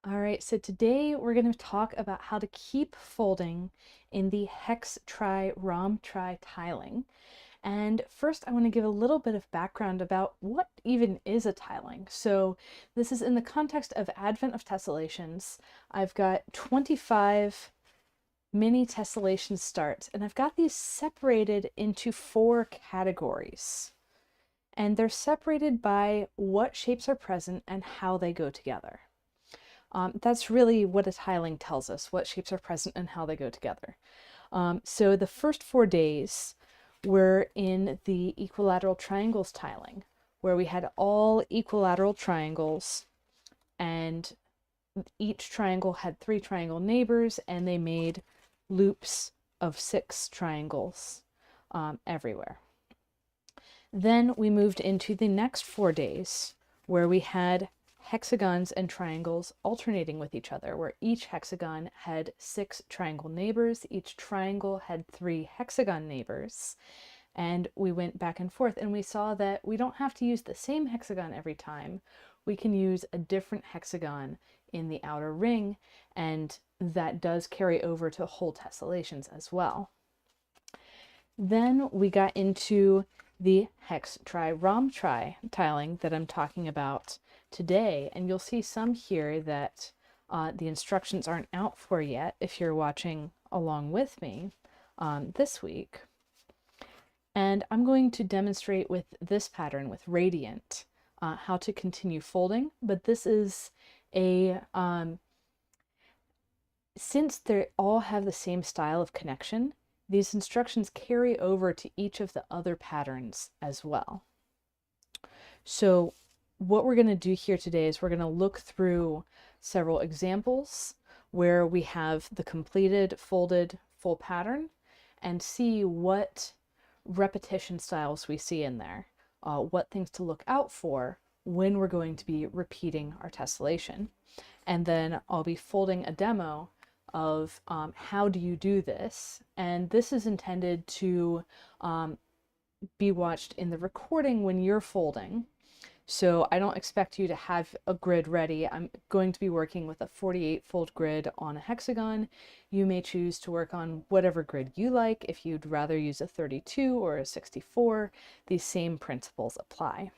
All right, so today we're going to talk about how to keep folding in the hex try rhomb try tiling. And first I want to give a little bit of background about what even is a tiling. So this is in the context of advent of tessellations. I've got 25 mini tessellation starts, and I've got these separated into 4 categories. And they're separated by what shapes are present and how they go together. That's really what a tiling tells us, what shapes are present and how they go together. So the first 4 days were in the equilateral triangles tiling, where we had all equilateral triangles, and each triangle had 3 triangle neighbors, and they made loops of 6 triangles everywhere. Then we moved into the next 4 days, where we had hexagons and triangles alternating with each other, where each hexagon had 6 triangle neighbors, each triangle had 3 hexagon neighbors, and we went back and forth, and we saw that we don't have to use the same hexagon every time. We can use a different hexagon in the outer ring, and that does carry over to whole tessellations as well. Then we got into the hex try rhomb try tiling that I'm talking about today, and you'll see some here that the instructions aren't out for yet if you're watching along with me this week. And I'm going to demonstrate with this pattern with radiant how to continue folding, but this is a since they all have the same style of connection, these instructions carry over to each of the other patterns as well. So what we're going to do here today is we're going to look through several examples where we have the completed folded full pattern and see what repetition styles we see in there, what things to look out for when we're going to be repeating our tessellation. And then I'll be folding a demo of how do you do this, and this is intended to be watched in the recording when you're folding. So I don't expect you to have a grid ready. I'm going to be working with a 48 fold grid on a hexagon. You may choose to work on whatever grid you like. If you'd rather use a 32 or a 64, these same principles apply.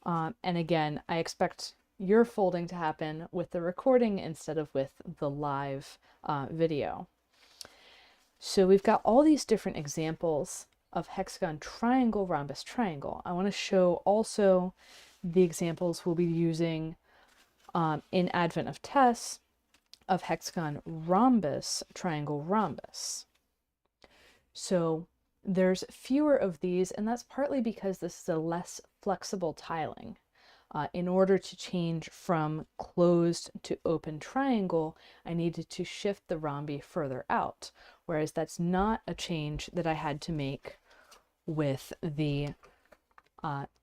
And again, I expect your folding to happen with the recording instead of with the live video. So we've got all these different examples of hexagon, triangle, rhombus, triangle. I want to show also the examples we'll be using in advent of Tess of hexagon, rhombus, triangle, rhombus. So there's fewer of these, and that's partly because this is a less flexible tiling. In order to change from closed to open triangle, I needed to shift the rhombi further out, whereas that's not a change that I had to make with the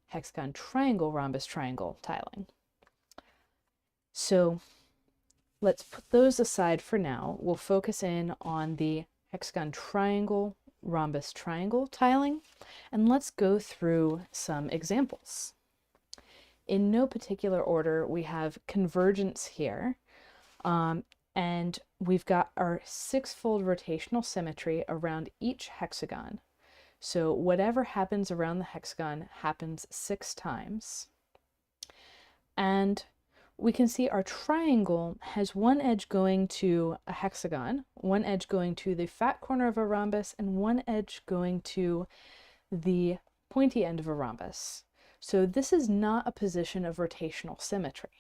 hexagon, triangle, rhombus, triangle tiling. So let's put those aside for now. We'll focus in on the hexagon, triangle, rhombus, triangle tiling, and let's go through some examples. In no particular order, we have convergence here, and we've got our 6-fold rotational symmetry around each hexagon. So whatever happens around the hexagon happens 6 times. And we can see our triangle has one edge going to a hexagon, one edge going to the fat corner of a rhombus, and one edge going to the pointy end of a rhombus. So this is not a position of rotational symmetry.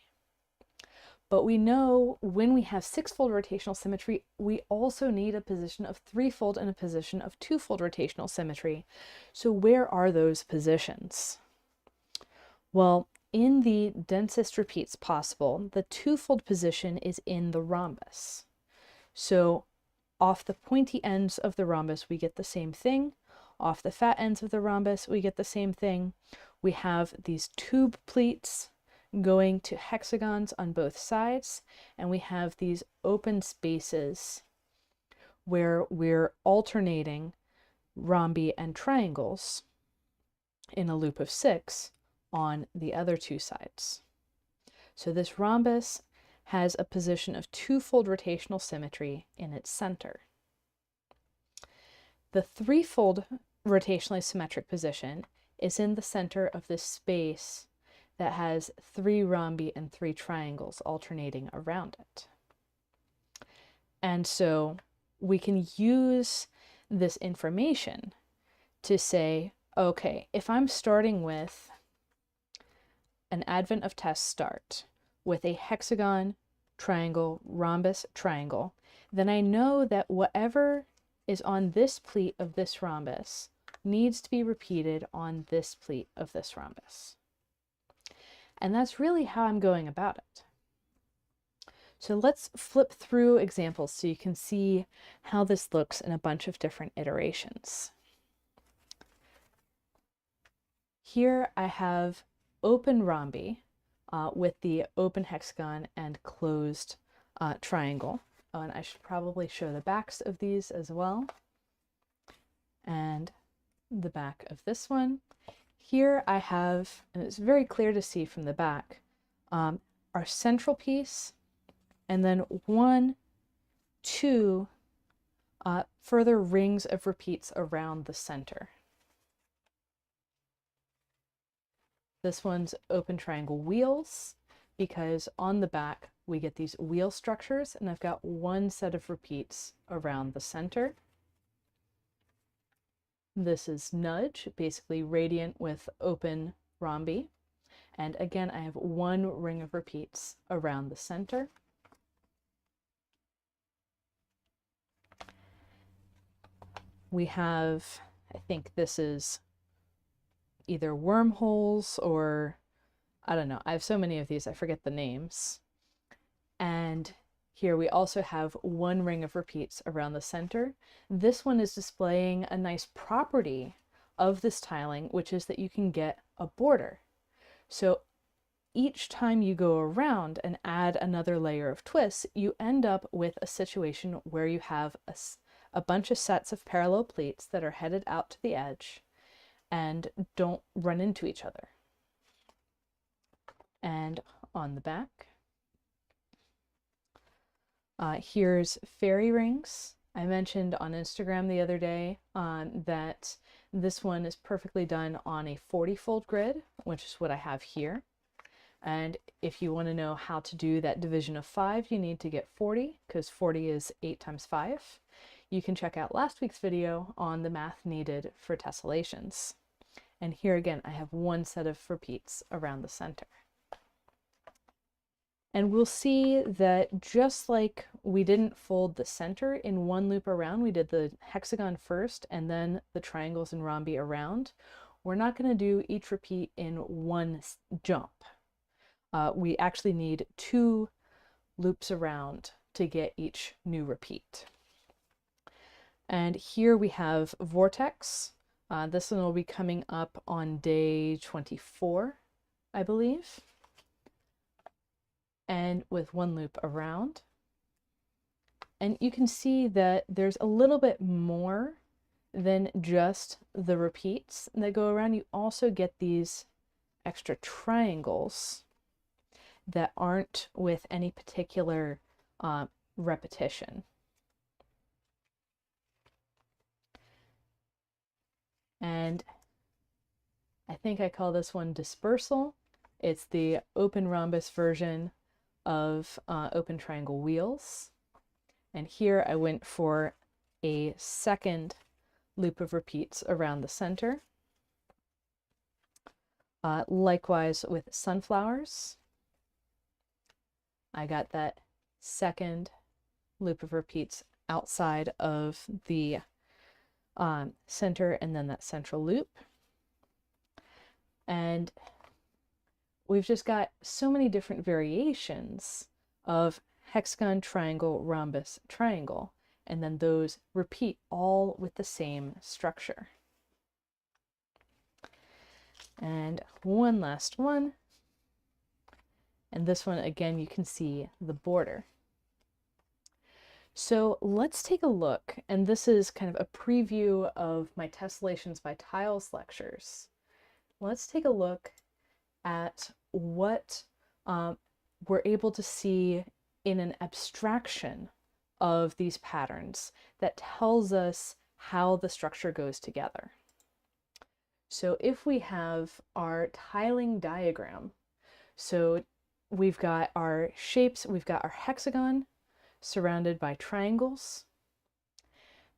But we know when we have 6-fold rotational symmetry, we also need a position of 3-fold and a position of 2-fold rotational symmetry. So where are those positions? Well, in the densest repeats possible, the 2-fold position is in the rhombus. So off the pointy ends of the rhombus, we get the same thing. Off the fat ends of the rhombus, we get the same thing. We have these tube pleats going to hexagons on both sides, and we have these open spaces where we're alternating rhombi and triangles in a loop of 6 on the other 2 sides. So this rhombus has a position of twofold rotational symmetry in its center. The threefold rotationally symmetric position is in the center of this space that has 3 rhombi and 3 triangles alternating around it. And so we can use this information to say, okay, if I'm starting with an advent of test start with a hexagon, triangle, rhombus, triangle, then I know that whatever is on this pleat of this rhombus needs to be repeated on this pleat of this rhombus. And that's really how I'm going about it. So let's flip through examples so you can see how this looks in a bunch of different iterations. Here I have open rhombi with the open hexagon and closed triangle. Oh, and I should probably show the backs of these as well. And the back of this one. Here I have, and it's very clear to see from the back, our central piece, and then 1, 2 further rings of repeats around the center. This one's open triangle wheels, because on the back we get these wheel structures, and I've got 1 set of repeats around the center. This is nudge, basically radiant with open rhombi. And again, I have 1 ring of repeats around the center. We have, I think this is either wormholes or, I don't know, I have so many of these, I forget the names. And here we also have 1 ring of repeats around the center. This one is displaying a nice property of this tiling, which is that you can get a border. So each time you go around and add another layer of twists, you end up with a situation where you have a bunch of sets of parallel pleats that are headed out to the edge and don't run into each other. And on the back, here's fairy rings. I mentioned on Instagram the other day that this one is perfectly done on a 40-fold grid, which is what I have here. And if you want to know how to do that division of 5, you need to get 40, because 40 is 8 times 5. You can check out last week's video on the math needed for tessellations. And here again, I have 1 set of repeats around the center. And we'll see that just like we didn't fold the center in 1 loop around, we did the hexagon first and then the triangles and rhombi around, we're not going to do each repeat in 1 jump. We actually need 2 loops around to get each new repeat. And here we have vortex. This one will be coming up on day 24, I believe. And with 1 loop around. And you can see that there's a little bit more than just the repeats that go around. You also get these extra triangles that aren't with any particular repetition. And I think I call this one dispersal. It's the open rhombus version of open triangle wheels. And here I went for a 2nd loop of repeats around the center. Likewise with sunflowers, I got that 2nd loop of repeats outside of the center and then that central loop. And we've just got so many different variations of hexagon, triangle, rhombus, triangle, and then those repeat all with the same structure. And 1 last one. And this one, again, you can see the border. So let's take a look, and this is kind of a preview of my tessellations by tiles lectures. Let's take a look at what we're able to see in an abstraction of these patterns that tells us how the structure goes together. So if we have our tiling diagram, so we've got our shapes, we've got our hexagon surrounded by triangles,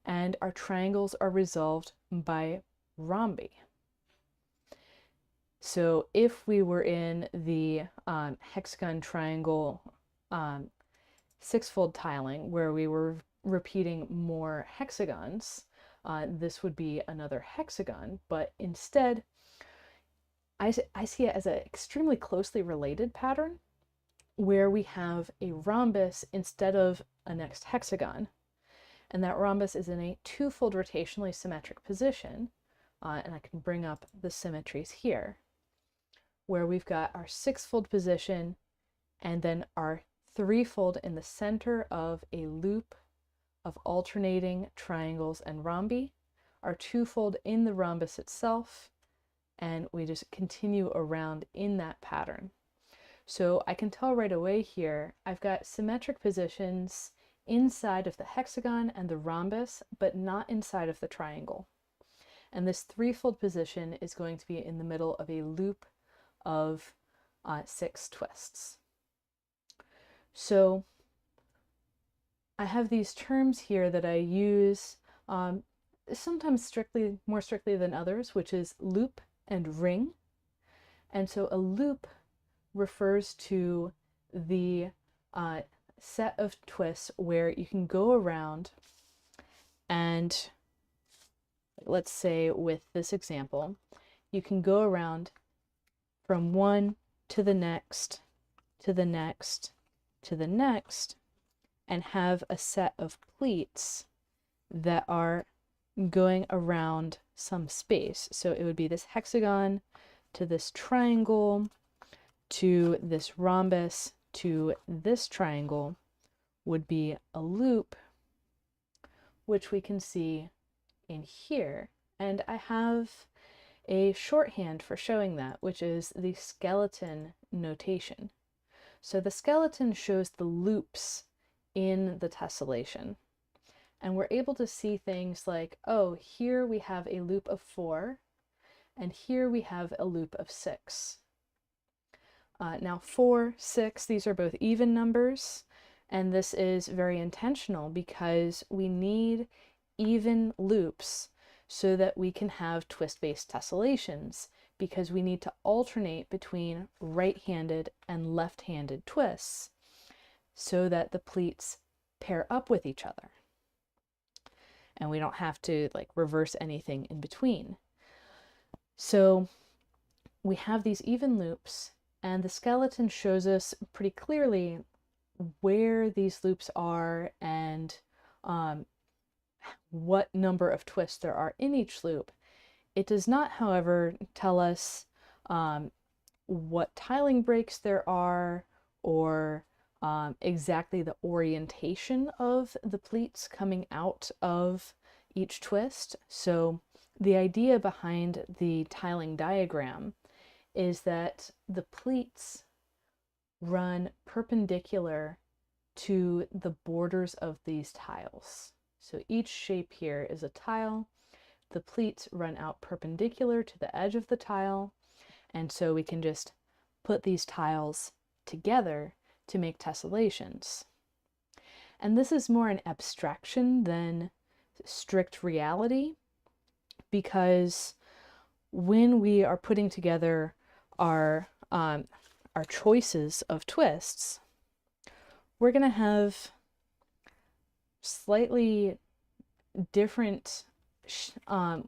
and our triangles are resolved by rhombi. So if we were in the hexagon triangle six-fold tiling where we were repeating more hexagons, this would be another hexagon, but instead I see it as an extremely closely related pattern where we have a rhombus instead of a next hexagon. And that rhombus is in a two-fold rotationally symmetric position. And I can bring up the symmetries here, where we've got our six-fold position and then our three-fold in the center of a loop of alternating triangles and rhombi, our two-fold in the rhombus itself, and we just continue around in that pattern. So I can tell right away here, I've got symmetric positions inside of the hexagon and the rhombus, but not inside of the triangle. And this threefold position is going to be in the middle of a loop of 6 twists. So I have these terms here that I use sometimes more strictly than others, which is loop and ring. And so a loop refers to the set of twists where you can go around and, let's say with this example, you can go around from one to the next, to the next, to the next, and have a set of pleats that are going around some space. So it would be this hexagon to this triangle, to this rhombus, to this triangle would be a loop, which we can see in here. And I have a shorthand for showing that, which is the skeleton notation. So the skeleton shows the loops in the tessellation. And we're able to see things like, oh, here we have a loop of 4, and here we have a loop of 6. Now 4, 6, these are both even numbers, and this is very intentional because we need even loops so that we can have twist-based tessellations, because we need to alternate between right-handed and left-handed twists so that the pleats pair up with each other. And we don't have to reverse anything in between. So we have these even loops, and the skeleton shows us pretty clearly where these loops are and what number of twists there are in each loop. It does not, however, tell us what tiling breaks there are or exactly the orientation of the pleats coming out of each twist. So the idea behind the tiling diagram is that the pleats run perpendicular to the borders of these tiles. So each shape here is a tile. The pleats run out perpendicular to the edge of the tile, and so we can just put these tiles together to make tessellations. And this is more an abstraction than strict reality, because when we are putting together our choices of twists, we're going to have slightly different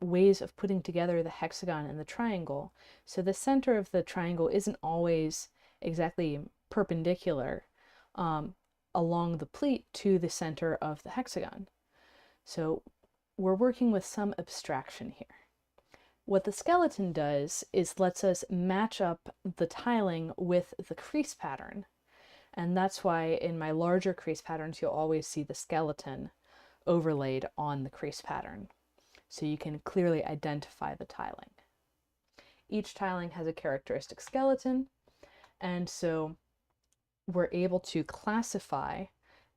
ways of putting together the hexagon and the triangle. So the center of the triangle isn't always exactly perpendicular along the pleat to the center of the hexagon. So we're working with some abstraction here. What the skeleton does is lets us match up the tiling with the crease pattern. And that's why in my larger crease patterns, you'll always see the skeleton overlaid on the crease pattern, so you can clearly identify the tiling. Each tiling has a characteristic skeleton, and so we're able to classify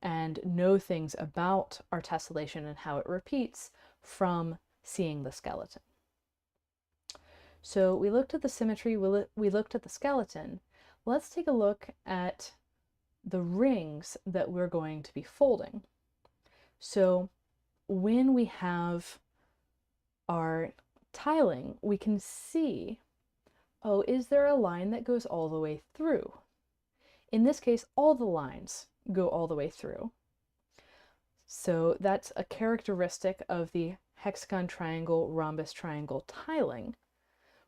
and know things about our tessellation and how it repeats from seeing the skeleton. So we looked at the symmetry, we looked at the skeleton. Let's take a look at the rings that we're going to be folding. So when we have our tiling, we can see, oh, is there a line that goes all the way through? In this case, all the lines go all the way through. So that's a characteristic of the hexagon, triangle, rhombus, triangle tiling,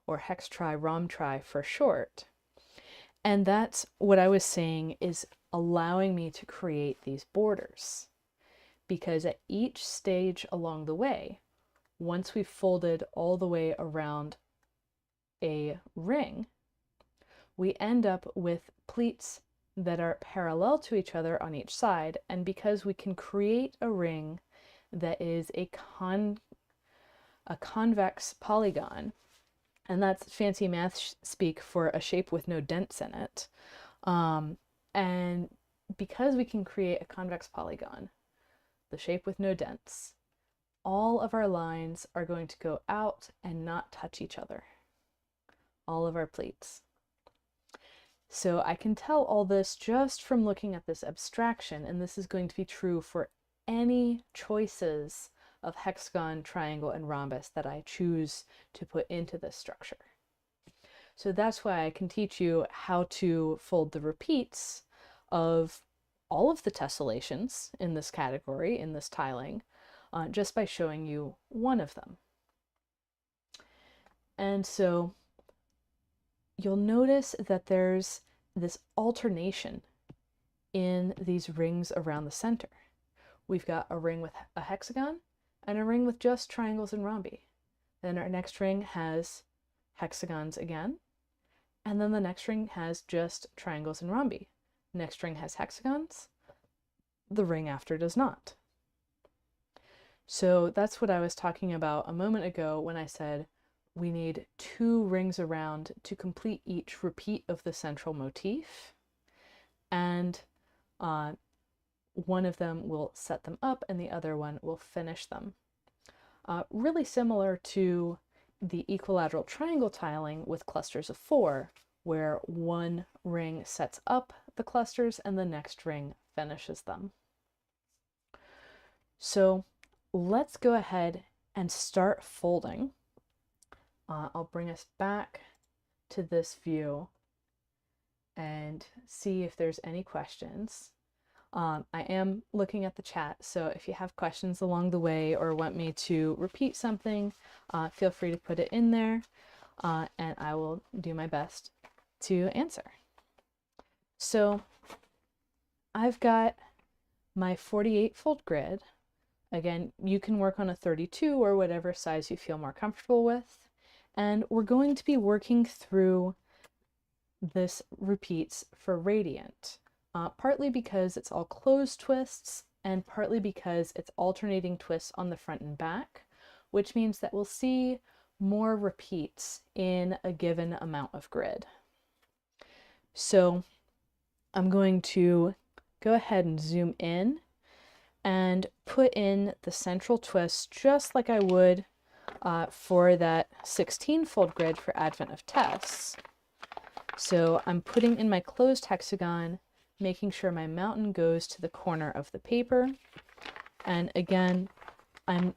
or hex tri, rom tri for short. And that's what I was saying is allowing me to create these borders. Because at each stage along the way, once we've folded all the way around a ring, we end up with pleats that are parallel to each other on each side. And because we can create a ring that is a convex polygon, and that's fancy math speak for a shape with no dents in it. And because we can create a convex polygon, the shape with no dents, all of our lines are going to go out and not touch each other. All of our pleats. So I can tell all this just from looking at this abstraction, and this is going to be true for any choices of hexagon, triangle, and rhombus that I choose to put into this structure. So that's why I can teach you how to fold the repeats of all of the tessellations in this category, in this tiling, just by showing you one of them. And so you'll notice that there's this alternation in these rings around the center. We've got a ring with a hexagon and a ring with just triangles and rhombi. Then our next ring has hexagons again, and then the next ring has just triangles and rhombi. Next ring has hexagons, the ring after does not. So that's what I was talking about a moment ago when I said we need 2 rings around to complete each repeat of the central motif, and one of them will set them up and the other one will finish them. Really similar to the equilateral triangle tiling with clusters of 4, where one ring sets up the clusters and the next ring finishes them. So let's go ahead and start folding. I'll bring us back to this view and see if there's any questions. I am looking at the chat, so if you have questions along the way or want me to repeat something, feel free to put it in there, and I will do my best to answer. So I've got my 48 fold grid. Again, you can work on a 32 or whatever size you feel more comfortable with. And we're going to be working through this repeats for radiant, partly because it's all closed twists and partly because it's alternating twists on the front and back, which means that we'll see more repeats in a given amount of grid. So I'm going to go ahead and zoom in and put in the central twist just like I would for that 16-fold grid for Advent of Tess. So I'm putting in my closed hexagon, making sure my mountain goes to the corner of the paper. And again, I'm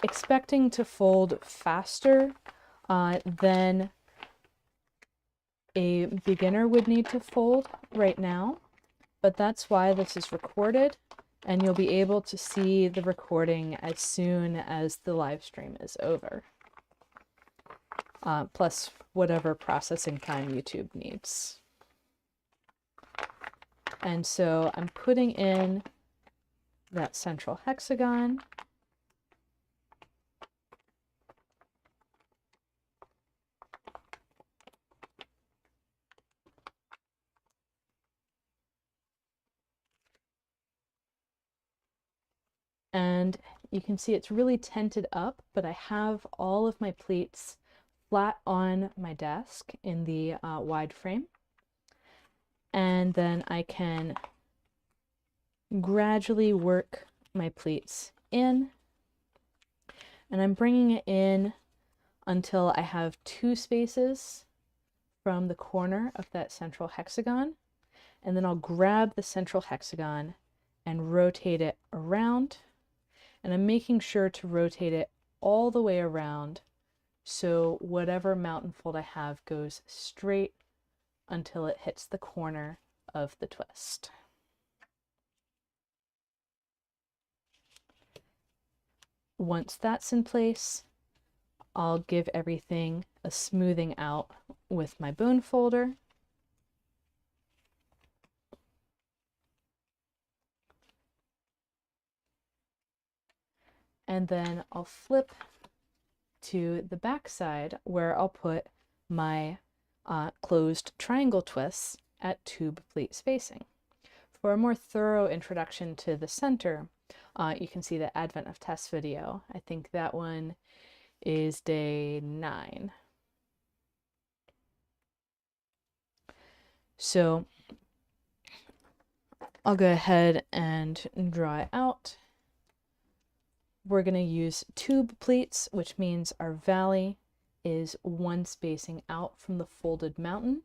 expecting to fold faster than a beginner would need to fold right now, but that's why this is recorded, and you'll be able to see the recording as soon as the live stream is over, plus whatever processing time YouTube needs. And so I'm putting in that central hexagon. And you can see it's really tented up, but I have all of my pleats flat on my desk in the wide frame. and then I can gradually work my pleats in, and I'm bringing it in until I have 2 spaces from the corner of that central hexagon, and then I'll grab the central hexagon and rotate it around, and I'm making sure to rotate it all the way around so whatever mountain fold I have goes straight until it hits the corner of the twist. Once that's in place, I'll give everything a smoothing out with my bone folder. And then I'll flip to the back side where I'll put my closed triangle twists at tube pleat spacing. For a more thorough introduction to the center, you can see the Advent of Tess video. I think that one is day 9. So I'll go ahead and draw it out. We're going to use tube pleats, which means our valley is 1 spacing out from the folded mountain,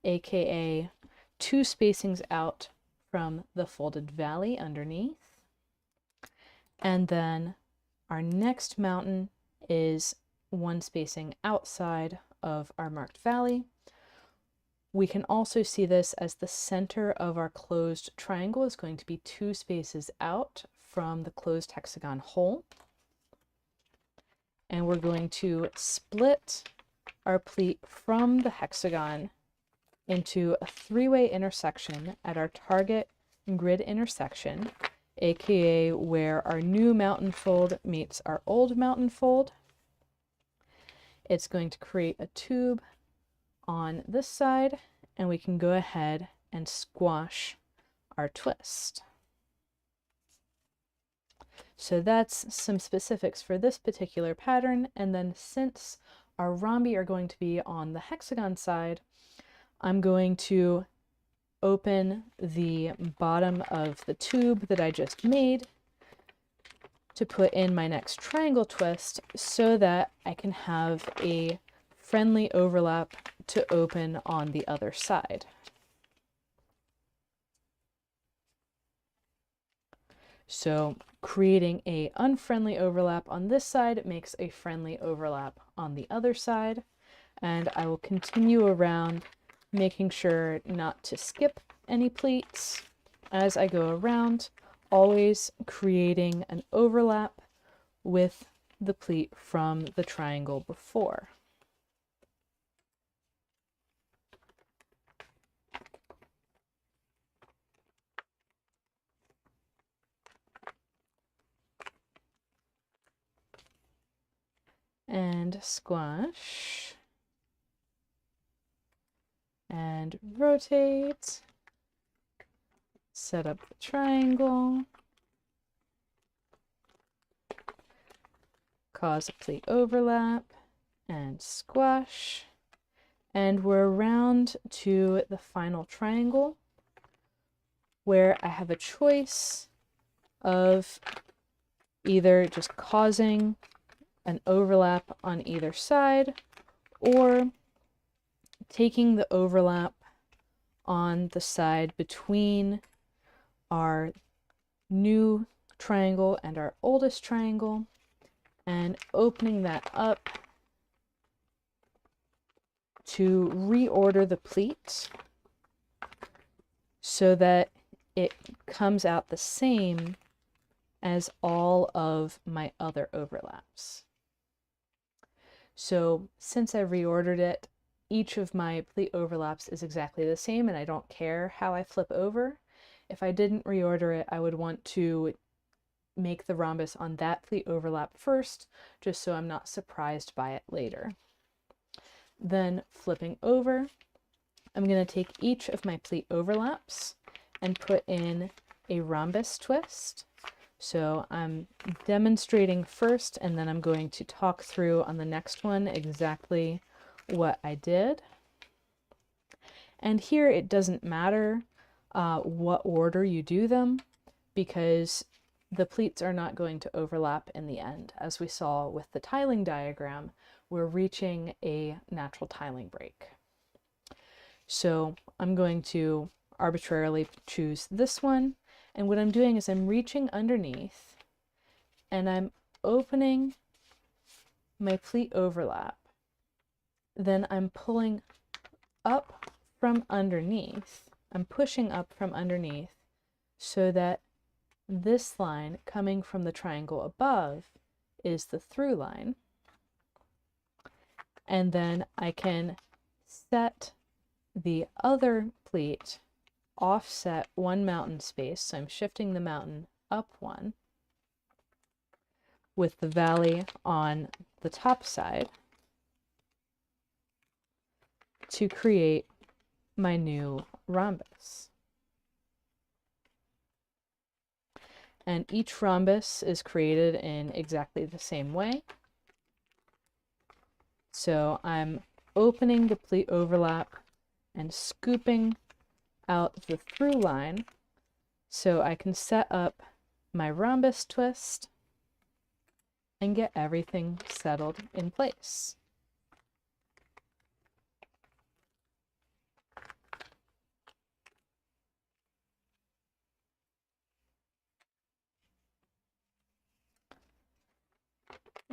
aka 2 spacings out from the folded valley underneath. And then our next mountain is 1 spacing outside of our marked valley. We can also see this as the center of our closed triangle is going to be 2 spaces out from the closed hexagon hole. And we're going to split our pleat from the hexagon into a 3-way intersection at our target grid intersection, aka where our new mountain fold meets our old mountain fold. It's going to create a tube on this side, and we can go ahead and squash our twist. So that's some specifics for this particular pattern, and then since our rhombi are going to be on the hexagon side, I'm going to open the bottom of the tube that I just made to put in my next triangle twist so that I can have a friendly overlap to open on the other side. So creating a unfriendly overlap on this side makes a friendly overlap on the other side, and I will continue around making sure not to skip any pleats as I go around, always creating an overlap with the pleat from the triangle before. And squash. And rotate. Set up the triangle. Cause a pleat overlap. And squash. And we're around to the final triangle where I have a choice of either just causing an overlap on either side or taking the overlap on the side between our new triangle and our oldest triangle and opening that up to reorder the pleat so that it comes out the same as all of my other overlaps. So since I reordered it, each of my pleat overlaps is exactly the same, and I don't care how I flip over. If I didn't reorder it, I would want to make the rhombus on that pleat overlap first, just so I'm not surprised by it later. Then flipping over, I'm going to take each of my pleat overlaps and put in a rhombus twist. So I'm demonstrating first, and then I'm going to talk through on the next one exactly what I did. And here it doesn't matter what order you do them, because the pleats are not going to overlap in the end. As we saw with the tiling diagram, we're reaching a natural tiling break. So I'm going to arbitrarily choose this one, and what I'm doing is I'm reaching underneath and I'm opening my pleat overlap. Then I'm pulling up from underneath. I'm pushing up from underneath so that this line coming from the triangle above is the through line. And then I can set the other pleat offset one mountain space. So I'm shifting the mountain up one with the valley on the top side to create my new rhombus. And each rhombus is created in exactly the same way. So I'm opening the pleat overlap and scooping out the through line so I can set up my rhombus twist and get everything settled in place.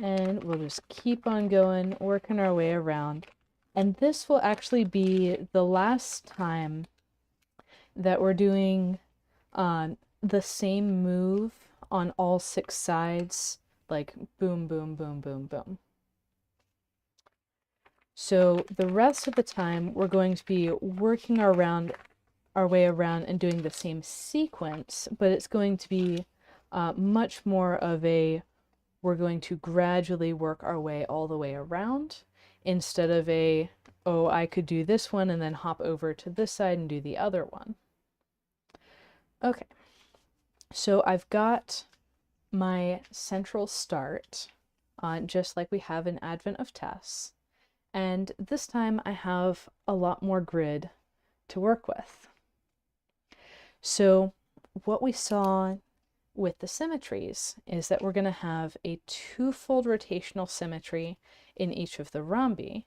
And we'll just keep on going, working our way around. And this will actually be the last time that we're doing the same move on all 6 sides, like boom, boom, boom, boom, boom. So the rest of the time, we're going to be working our way around and doing the same sequence, but it's going to be much more of a, we're going to gradually work our way all the way around, instead of a, oh, I could do this one and then hop over to this side and do the other one. Okay, so I've got my central start, just like we have in Advent of Tess, and this time I have a lot more grid to work with. So what we saw with the symmetries is that we're going to have a 2-fold rotational symmetry in each of the rhombi,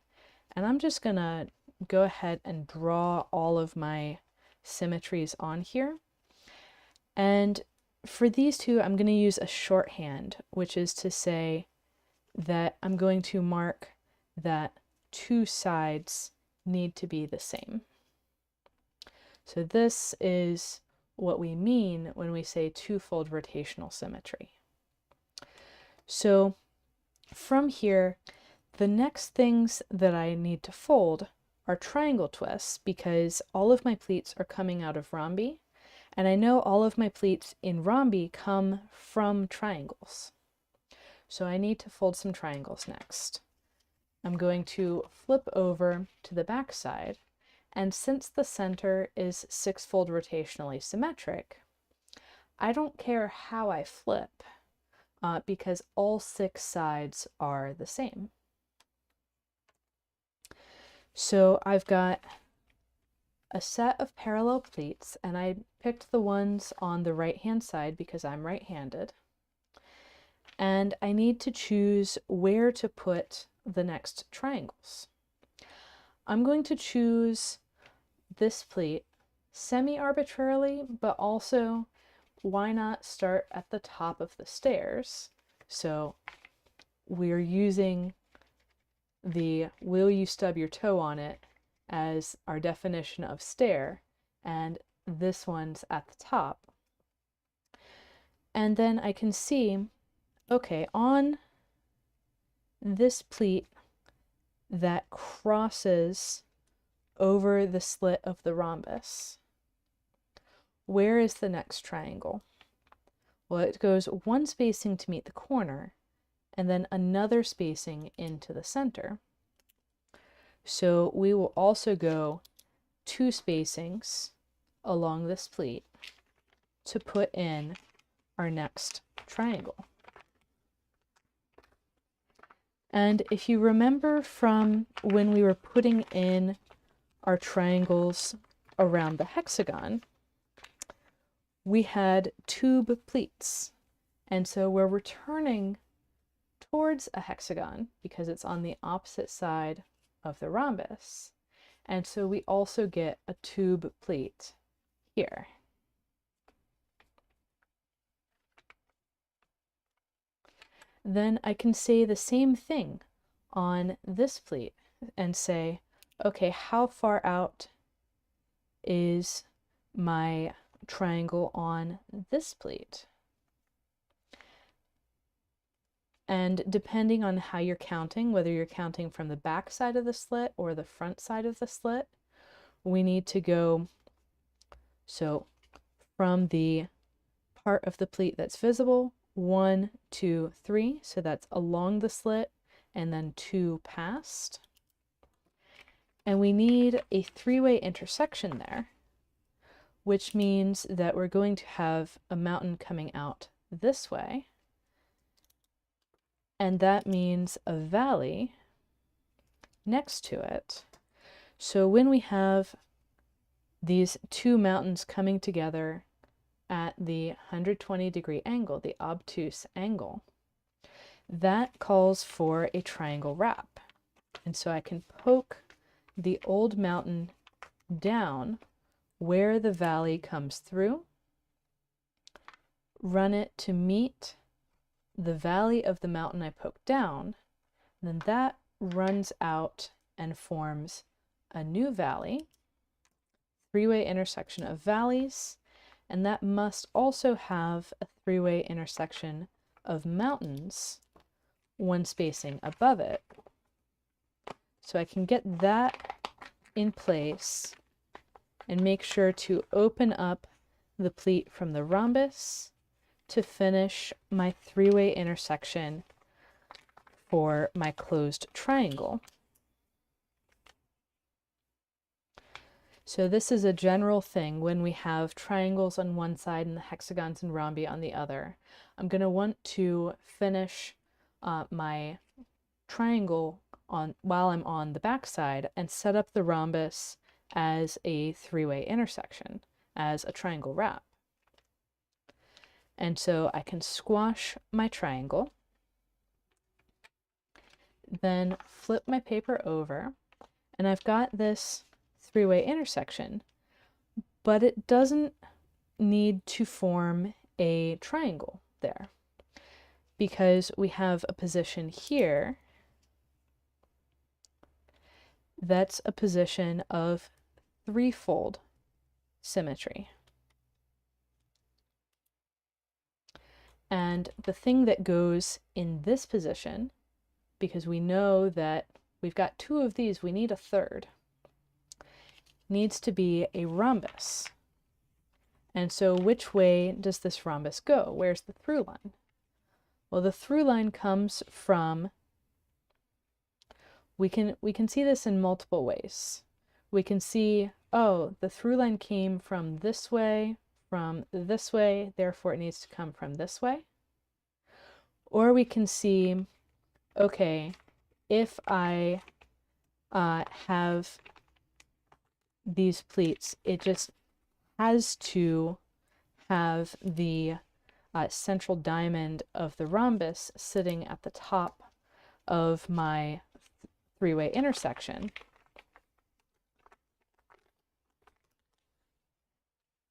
and I'm just going to go ahead and draw all of my symmetries on here. And for these two, I'm going to use a shorthand, which is to say that I'm going to mark that 2 sides need to be the same. So this is what we mean when we say 2-fold rotational symmetry. So from here, the next things that I need to fold are triangle twists, because all of my pleats are coming out of rhombi, and I know all of my pleats in rhombi come from triangles. So I need to fold some triangles next. I'm going to flip over to the back side, and since the center is 6-fold rotationally symmetric, I don't care how I flip, because all 6 sides are the same. So I've got a set of parallel pleats, and I picked the ones on the right-hand side because I'm right-handed. And I need to choose where to put the next triangles. I'm going to choose this pleat semi-arbitrarily, but also why not start at the top of the stairs? So we're using the will you stub your toe on it as our definition of stair, and this one's at the top. And then I can see, okay, on this pleat that crosses over the slit of the rhombus, where is the next triangle? Well, it goes one spacing to meet the corner, and then another spacing into the center. So we will also go 2 spacings along this pleat to put in our next triangle. And if you remember from when we were putting in our triangles around the hexagon, we had tube pleats. And so we're returning towards a hexagon because it's on the opposite side of the rhombus. And so we also get a tube pleat here. Then I can say the same thing on this pleat and say, okay, how far out is my triangle on this pleat? And depending on how you're counting, whether you're counting from the back side of the slit or the front side of the slit, we need to go, so from the part of the pleat that's visible, 1, 2, 3, so that's along the slit, and then 2 past. And we need a three-way intersection there, which means that we're going to have a mountain coming out this way, and that means a valley next to it. So when we have these two mountains coming together at the 120-degree angle, the obtuse angle, that calls for a triangle wrap. And so I can poke the old mountain down where the valley comes through, run it to meet the valley of the mountain I poked down, and then that runs out and forms a new valley, three-way intersection of valleys, and that must also have a three-way intersection of mountains, one spacing above it. So I can get that in place and make sure to open up the pleat from the rhombus to finish my three-way intersection for my closed triangle. So this is a general thing when we have triangles on one side and the hexagons and rhombi on the other. I'm going to want to finish my triangle while I'm on the back side and set up the rhombus as a three-way intersection, as a triangle wrap. And so I can squash my triangle, then flip my paper over, and I've got this three-way intersection, but it doesn't need to form a triangle there because we have a position here that's a position of threefold symmetry. And the thing that goes in this position, because we know that we've got two of these, we need a third, needs to be a rhombus. And so which way does this rhombus go? Where's the through line? Well, the through line comes from, we can see this in multiple ways. We can see, oh, the through line came from this way, therefore it needs to come from this way. Or we can see, okay, if I have these pleats, it just has to have the central diamond of the rhombus sitting at the top of my three-way intersection.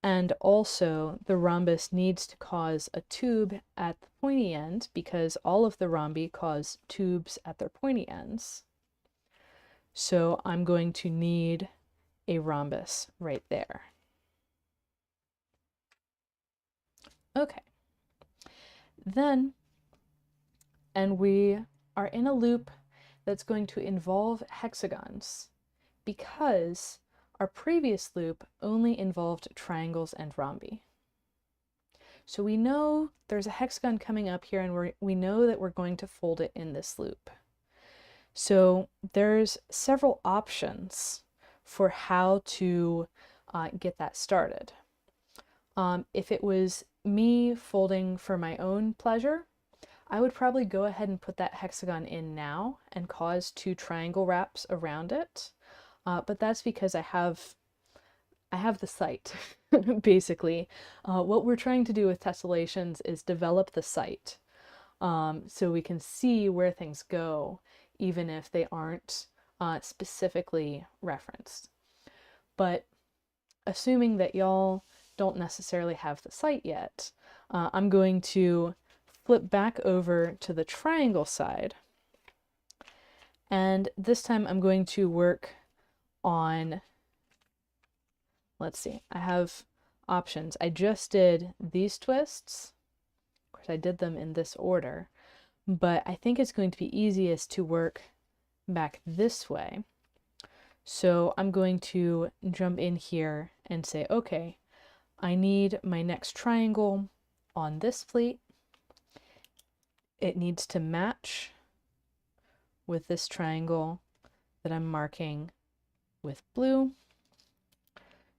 And also the rhombus needs to cause a tube at the pointy end because all of the rhombi cause tubes at their pointy ends. So I'm going to need a rhombus right there. Okay. Then, and we are in a loop that's going to involve hexagons because our previous loop only involved triangles and rhombi. So we know there's a hexagon coming up here and we know that we're going to fold it in this loop. So there's several options for how to get that started. If it was me folding for my own pleasure, I would probably go ahead and put that hexagon in now and cause two triangle wraps around it. but that's because I have the site, basically. What we're trying to do with tessellations is develop the site, so we can see where things go, even if they aren't specifically referenced. But assuming that y'all don't necessarily have the site yet, I'm going to flip back over to the triangle side. And this time I'm going to work on, let's see, I have options. I just did these twists. Of course, I did them in this order, but I think it's going to be easiest to work back this way. So I'm going to jump in here and say, okay, I need my next triangle on this pleat. It needs to match with this triangle that I'm marking with blue.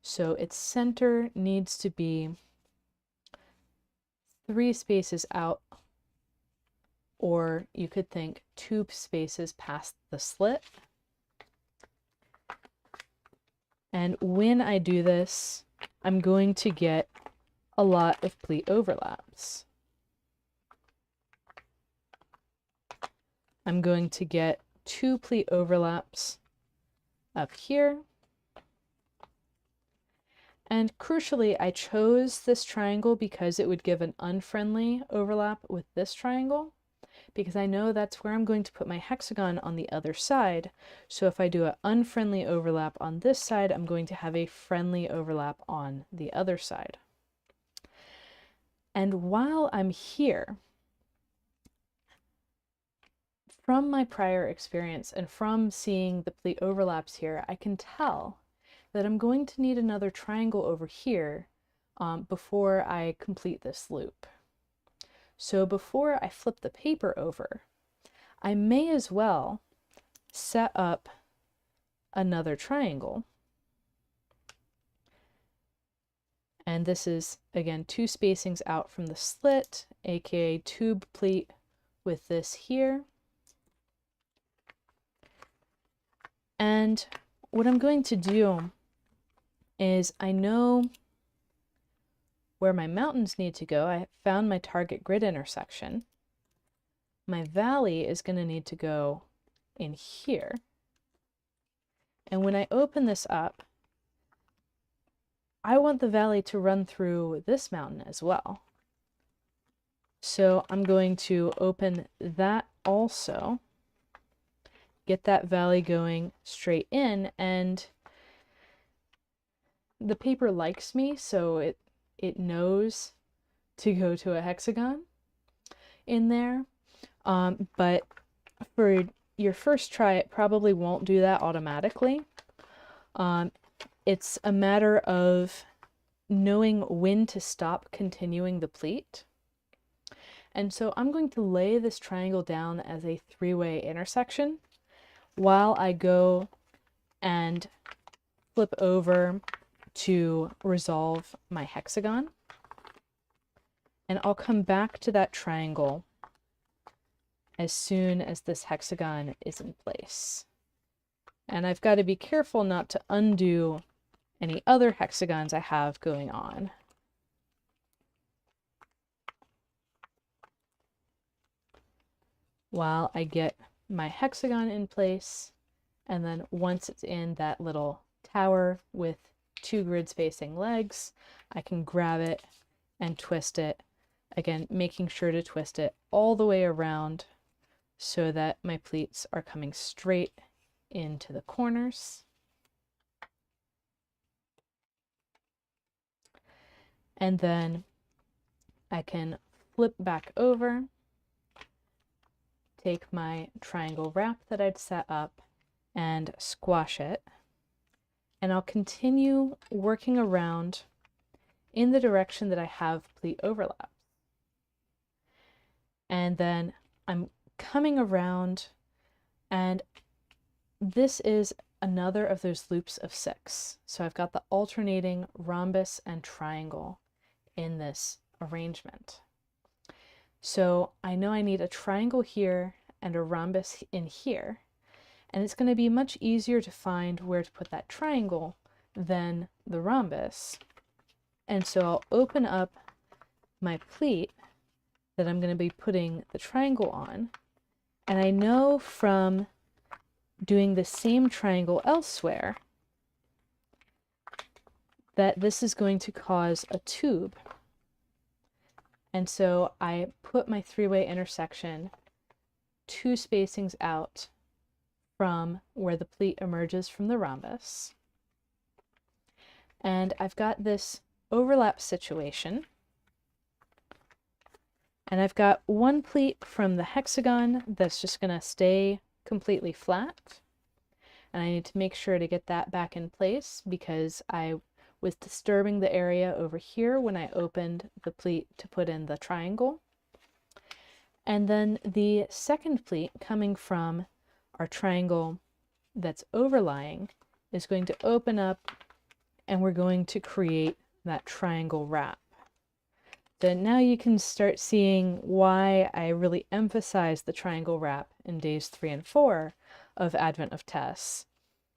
So its center needs to be 3 spaces out, or you could think 2 spaces past the slit. And when I do this, I'm going to get a lot of pleat overlaps. I'm going to get 2 pleat overlaps up here. And crucially, I chose this triangle because it would give an unfriendly overlap with this triangle, because I know that's where I'm going to put my hexagon on the other side. So if I do an unfriendly overlap on this side, I'm going to have a friendly overlap on the other side. And while I'm here, from my prior experience and from seeing the pleat overlaps here, I can tell that I'm going to need another triangle over here before I complete this loop. So before I flip the paper over, I may as well set up another triangle. And this is, again, 2 spacings out from the slit, aka tube pleat with this here. And what I'm going to do is, I know where my mountains need to go. I found my target grid intersection. My valley is going to need to go in here. And when I open this up, I want the valley to run through this mountain as well. So I'm going to open that also, get that valley going straight in, and the paper likes me, so it knows to go to a hexagon in there. But for your first try, it probably won't do that automatically. It's a matter of knowing when to stop continuing the pleat. And so I'm going to lay this triangle down as a 3-way intersection while I go and flip over to resolve my hexagon. And I'll come back to that triangle as soon as this hexagon is in place. And I've got to be careful not to undo any other hexagons I have going on. While I get my hexagon in place, and then once it's in that little tower with 2 grid spacing legs, I can grab it and twist it, again making sure to twist it all the way around so that my pleats are coming straight into the corners. And then I can flip back over, take my triangle wrap that I'd set up and squash it. And I'll continue working around in the direction that I have pleat overlap. And then I'm coming around, and this is another of those loops of 6. So I've got the alternating rhombus and triangle in this arrangement. So I know I need a triangle here and a rhombus in here. And it's going to be much easier to find where to put that triangle than the rhombus. And so I'll open up my pleat that I'm going to be putting the triangle on. And I know from doing the same triangle elsewhere that this is going to cause a tube. And so I put my three-way intersection 2 spacings out from where the pleat emerges from the rhombus. And I've got this overlap situation. And I've got one pleat from the hexagon that's just going to stay completely flat. And I need to make sure to get that back in place because I was disturbing the area over here when I opened the pleat to put in the triangle. And then the second pleat coming from our triangle that's overlying is going to open up, and we're going to create that triangle wrap. So now you can start seeing why I really emphasize the triangle wrap in days 3 and 4 of Advent of Tess,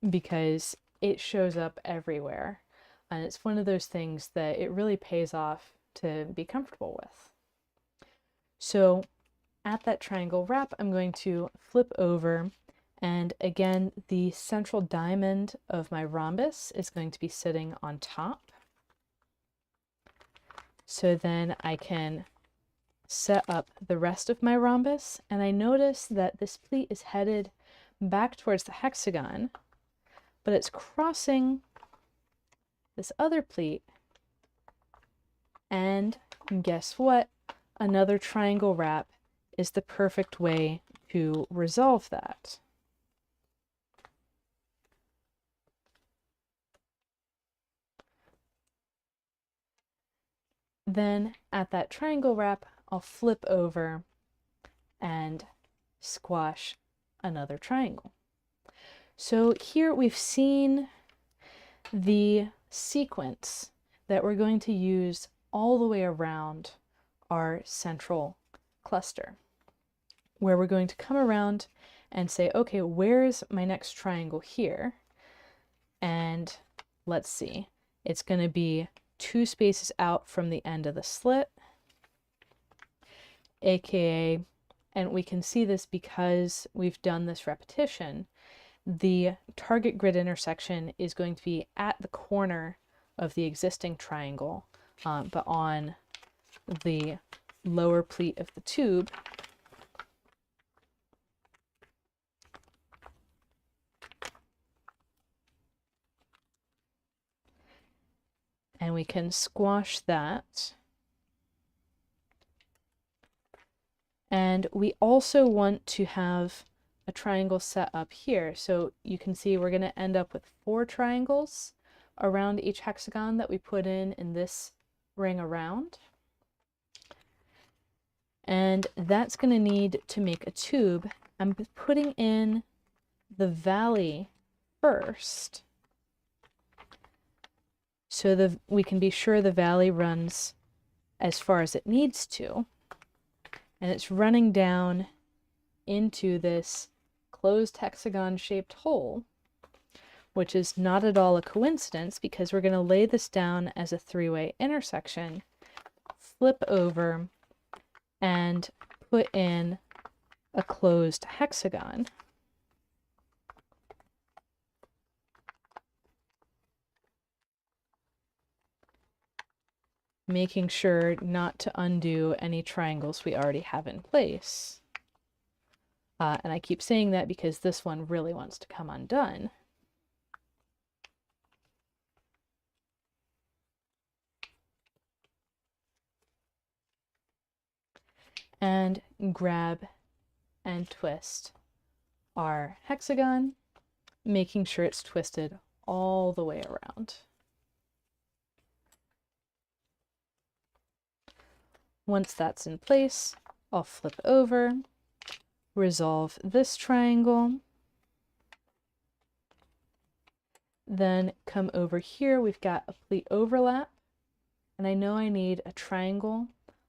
because it shows up everywhere. And it's one of those things that it really pays off to be comfortable with. So at that triangle wrap, I'm going to flip over, and again, the central diamond of my rhombus is going to be sitting on top. So then I can set up the rest of my rhombus, and I notice that this pleat is headed back towards the hexagon, but it's crossing this other pleat, and guess what? Another triangle wrap is the perfect way to resolve that. Then at that triangle wrap, I'll flip over and squash another triangle. So here we've seen the sequence that we're going to use all the way around our central cluster, where we're going to come around and say, okay, where's my next triangle here? And let's see, it's going to be 2 spaces out from the end of the slit, aka, and we can see this because we've done this repetition, the target grid intersection is going to be at the corner of the existing triangle, but on the lower pleat of the tube. And we can squash that. And we also want to have a triangle set up here. So you can see we're going to end up with 4 triangles around each hexagon that we put in this ring around. And that's going to need to make a tube. I'm putting in the first, so we can be sure the valley runs as far as it needs to. And it's running down into this closed hexagon-shaped hole, which is not at all a coincidence because we're going to lay this down as a 3-way intersection, flip over, and put in a closed hexagon. Making sure not to undo any triangles we already have in place. And I keep saying that because this one really wants to come undone. And grab and twist our hexagon, making sure it's twisted all the way around. Once that's in place, I'll flip over, resolve this triangle, then come over here. We've got a pleat overlap, and I know I need a triangle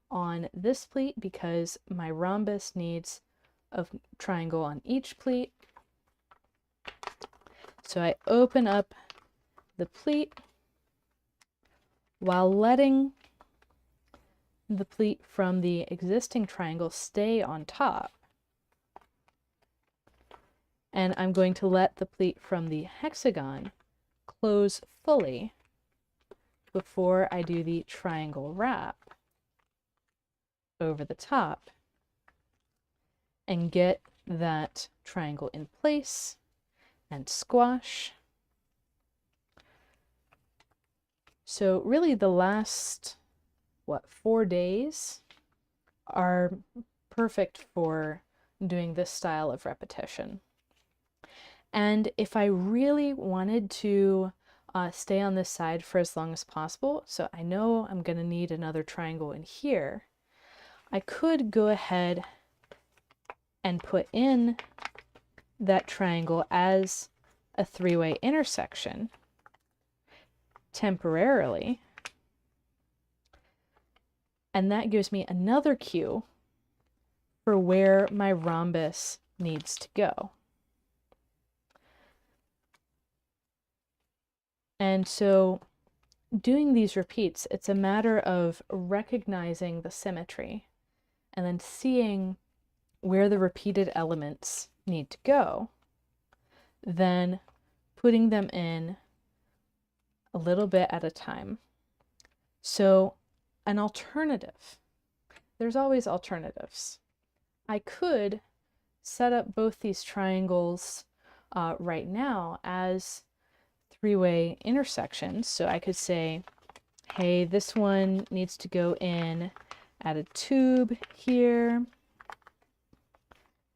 on this pleat because my rhombus needs a triangle on each pleat. So I open up the pleat while letting the pleat from the existing triangle stay on top. And I'm going to let the pleat from the hexagon close fully before I do the triangle wrap over the top and get that triangle in place and squash. So really the last, 4 days are perfect for doing this style of repetition. And if I really wanted to stay on this side for as long as possible, so I know I'm going to need another triangle in here, I could go ahead and put in that triangle as a three-way intersection temporarily. And that gives me another cue for where my rhombus needs to go. And so doing these repeats, it's a matter of recognizing the symmetry and then seeing where the repeated elements need to go, then putting them in a little bit at a time. So an alternative, there's always alternatives. I could set up both these triangles right now as three-way intersections. So I could say, hey, this one needs to go in at a tube here,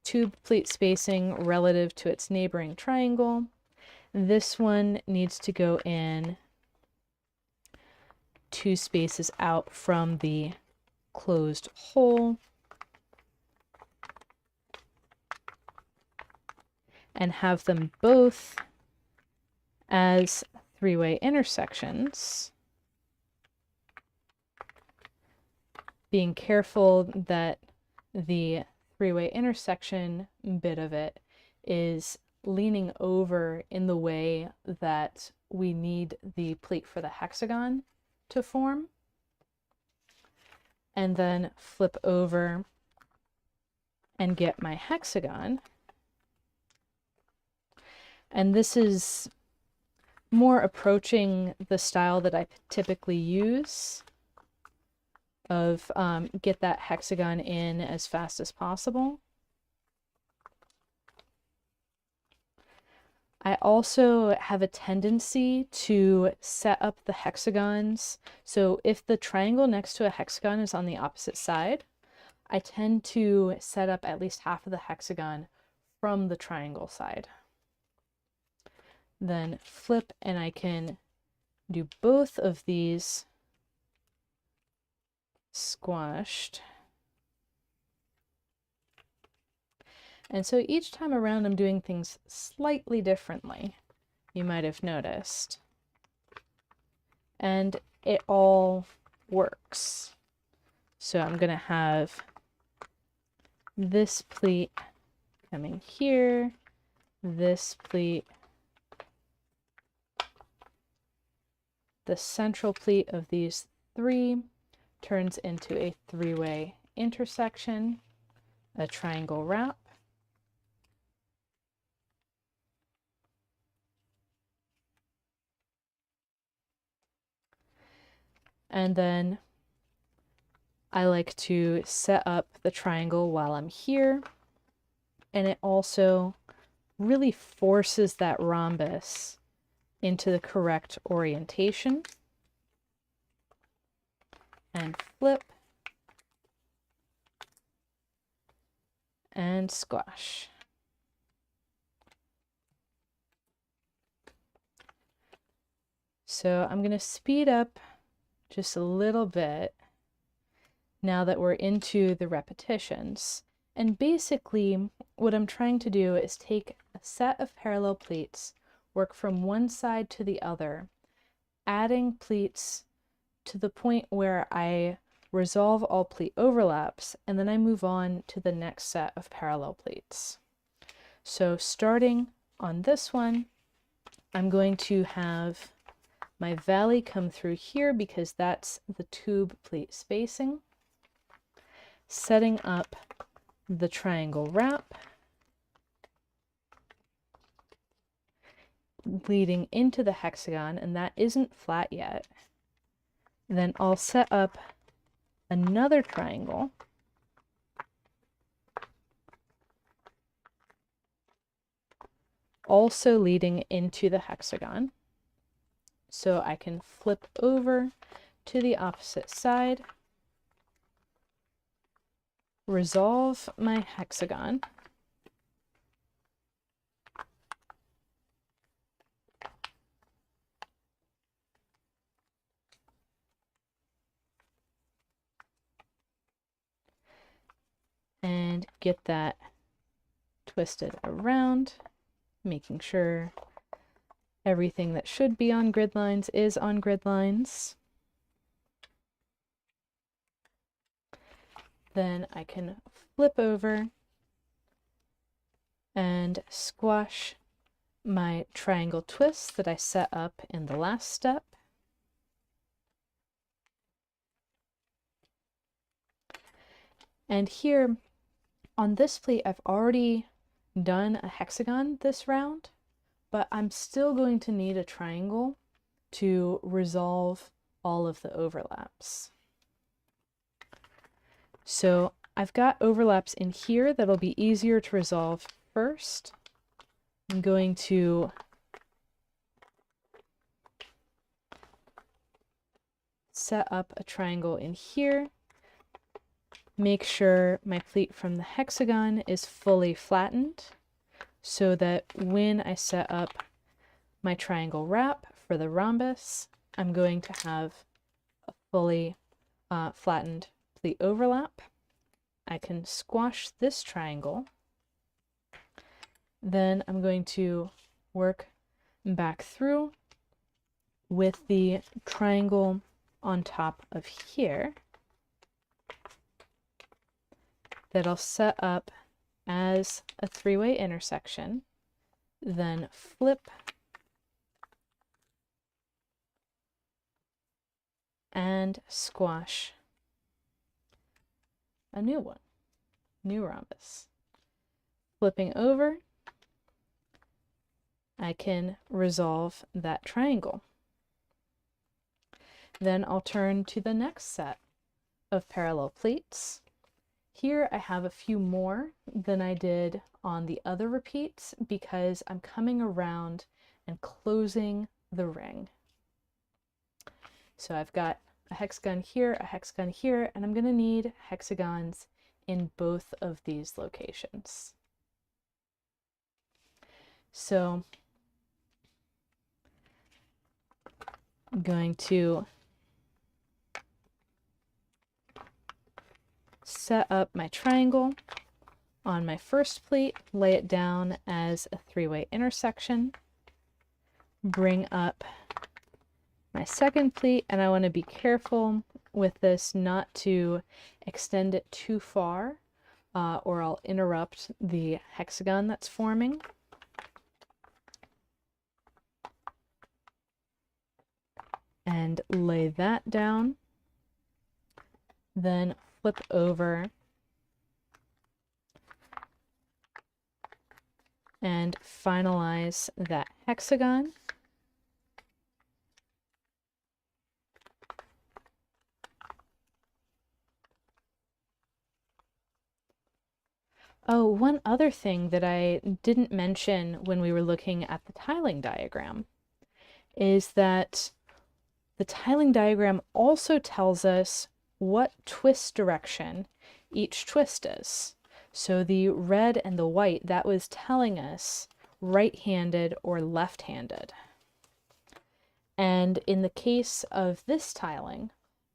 tube pleat spacing relative to its neighboring triangle. This one needs to go in 2 spaces out from the closed hole. And have them both as three-way intersections, being careful that the three-way intersection bit of it is leaning over in the way that we need the pleat for the hexagon to form. And then flip over and get my hexagon. And this is more approaching the style that I typically use of get that hexagon in as fast as possible. I also have a tendency to set up the hexagons. So if the triangle next to a hexagon is on the opposite side, I tend to set up at least half of the hexagon from the triangle side. Then flip and I can do both of these squashed. And so each time around I'm doing things slightly differently, you might have noticed. And it all works. So I'm going to have this pleat coming here, this pleat, the central pleat of these 3 turns into a three-way intersection, a triangle wrap. And then I like to set up the triangle while I'm here. And it also really forces that rhombus into the correct orientation. And flip. And squash. So I'm going to speed up just a little bit now that we're into the repetitions. And basically what I'm trying to do is take a set of parallel pleats, work from one side to the other, adding pleats to the point where I resolve all pleat overlaps, and then I move on to the next set of parallel pleats. So starting on this one, I'm going to have my valley come through here because that's the tube pleat spacing. Setting up the triangle wrap, leading into the hexagon, and that isn't flat yet. Then I'll set up another triangle, also leading into the hexagon. So I can flip over to the opposite side, resolve my hexagon, and get that twisted around, making sure everything that should be on grid lines is on grid lines. Then I can flip over and squash my triangle twist that I set up in the last step. And here on this pleat, I've already done a hexagon this round, but I'm still going to need a triangle to resolve all of the overlaps. So I've got overlaps in here that'll be easier to resolve first. I'm going to set up a triangle in here, make sure my pleat from the hexagon is fully flattened so that when I set up my triangle wrap for the rhombus, I'm going to have a fully flattened pleat overlap. I can squash this triangle. Then I'm going to work back through with the triangle on top of here that I'll set up as a three-way intersection, then flip and squash a new one, new rhombus. Flipping over, I can resolve that triangle. Then I'll turn to the next set of parallel pleats. Here I have a few more than I did on the other repeats because I'm coming around and closing the ring. So I've got a hexagon here, and I'm going to need hexagons in both of these locations. So I'm going to set up my triangle on my first pleat, lay it down as a three-way intersection, bring up my second pleat, and I want to be careful with this not to extend it too far or I'll interrupt the hexagon that's forming. And lay that down, then flip over and finalize that hexagon. Oh, one other thing that I didn't mention when we were looking at the tiling diagram is that the tiling diagram also tells us what twist direction each twist is. So the red and the white, that was telling us right-handed or left-handed. And in the case of this tiling,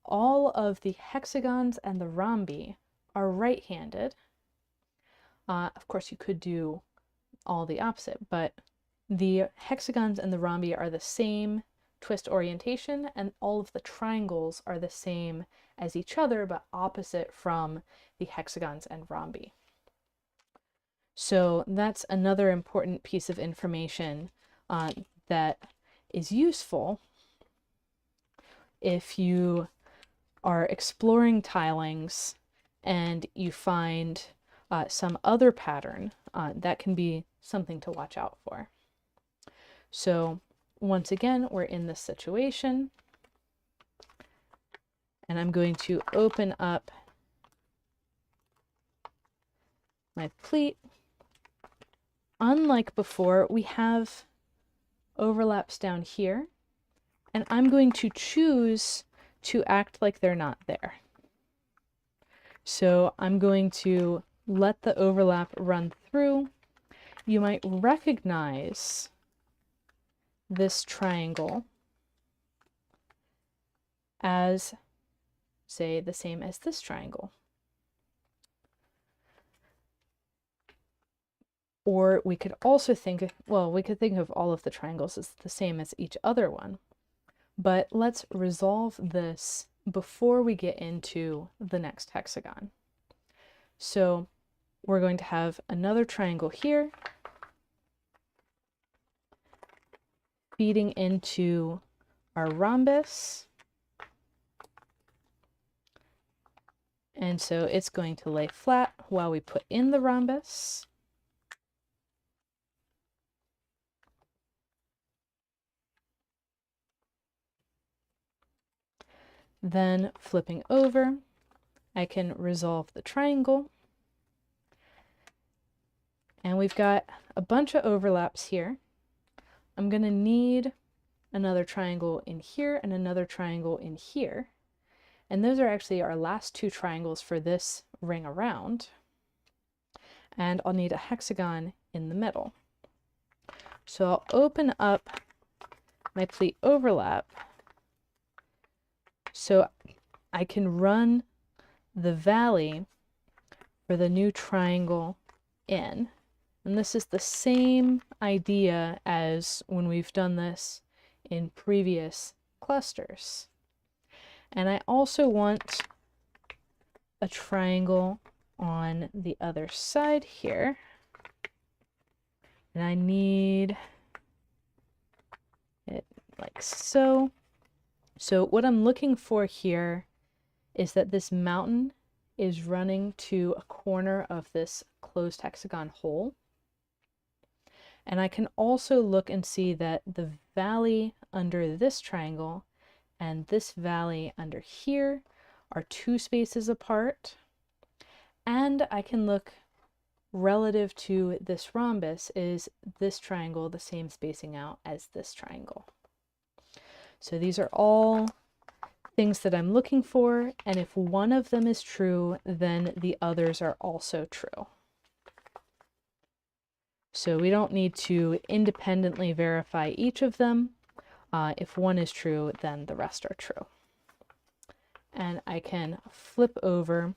all of the hexagons and the rhombi are right-handed. Of course, you could do all the opposite, but the hexagons and the rhombi are the same twist orientation, and all of the triangles are the same as each other, but opposite from the hexagons and rhombi. So that's another important piece of information that is useful if you are exploring tilings and you find some other pattern. That can be something to watch out for. So once again, we're in this situation, and I'm going to open up my pleat. Unlike before, we have overlaps down here, and I'm going to choose to act like they're not there. So I'm going to let the overlap run through. You might recognize this triangle as, say, the same as this triangle. Or we could also think, well, we could think of all of the triangles as the same as each other one. But let's resolve this before we get into the next hexagon. So we're going to have another triangle here feeding into our rhombus. And so it's going to lay flat while we put in the rhombus. Then flipping over, I can resolve the triangle. And we've got a bunch of overlaps here. I'm going to need another triangle in here and another triangle in here. And those are actually our last two triangles for this ring around. And I'll need a hexagon in the middle. So I'll open up my pleat overlap so I can run the valley for the new triangle in. And this is the same idea as when we've done this in previous clusters. And I also want a triangle on the other side here. And I need it like so. So what I'm looking for here is that this mountain is running to a corner of this closed hexagon hole. And I can also look and see that the valley under this triangle and this valley under here are 2 spaces apart. And I can look relative to this rhombus, is this triangle the same spacing out as this triangle? So these are all things that I'm looking for, and if one of them is true, then the others are also true. So we don't need to independently verify each of them. If one is true, then the rest are true. And I can flip over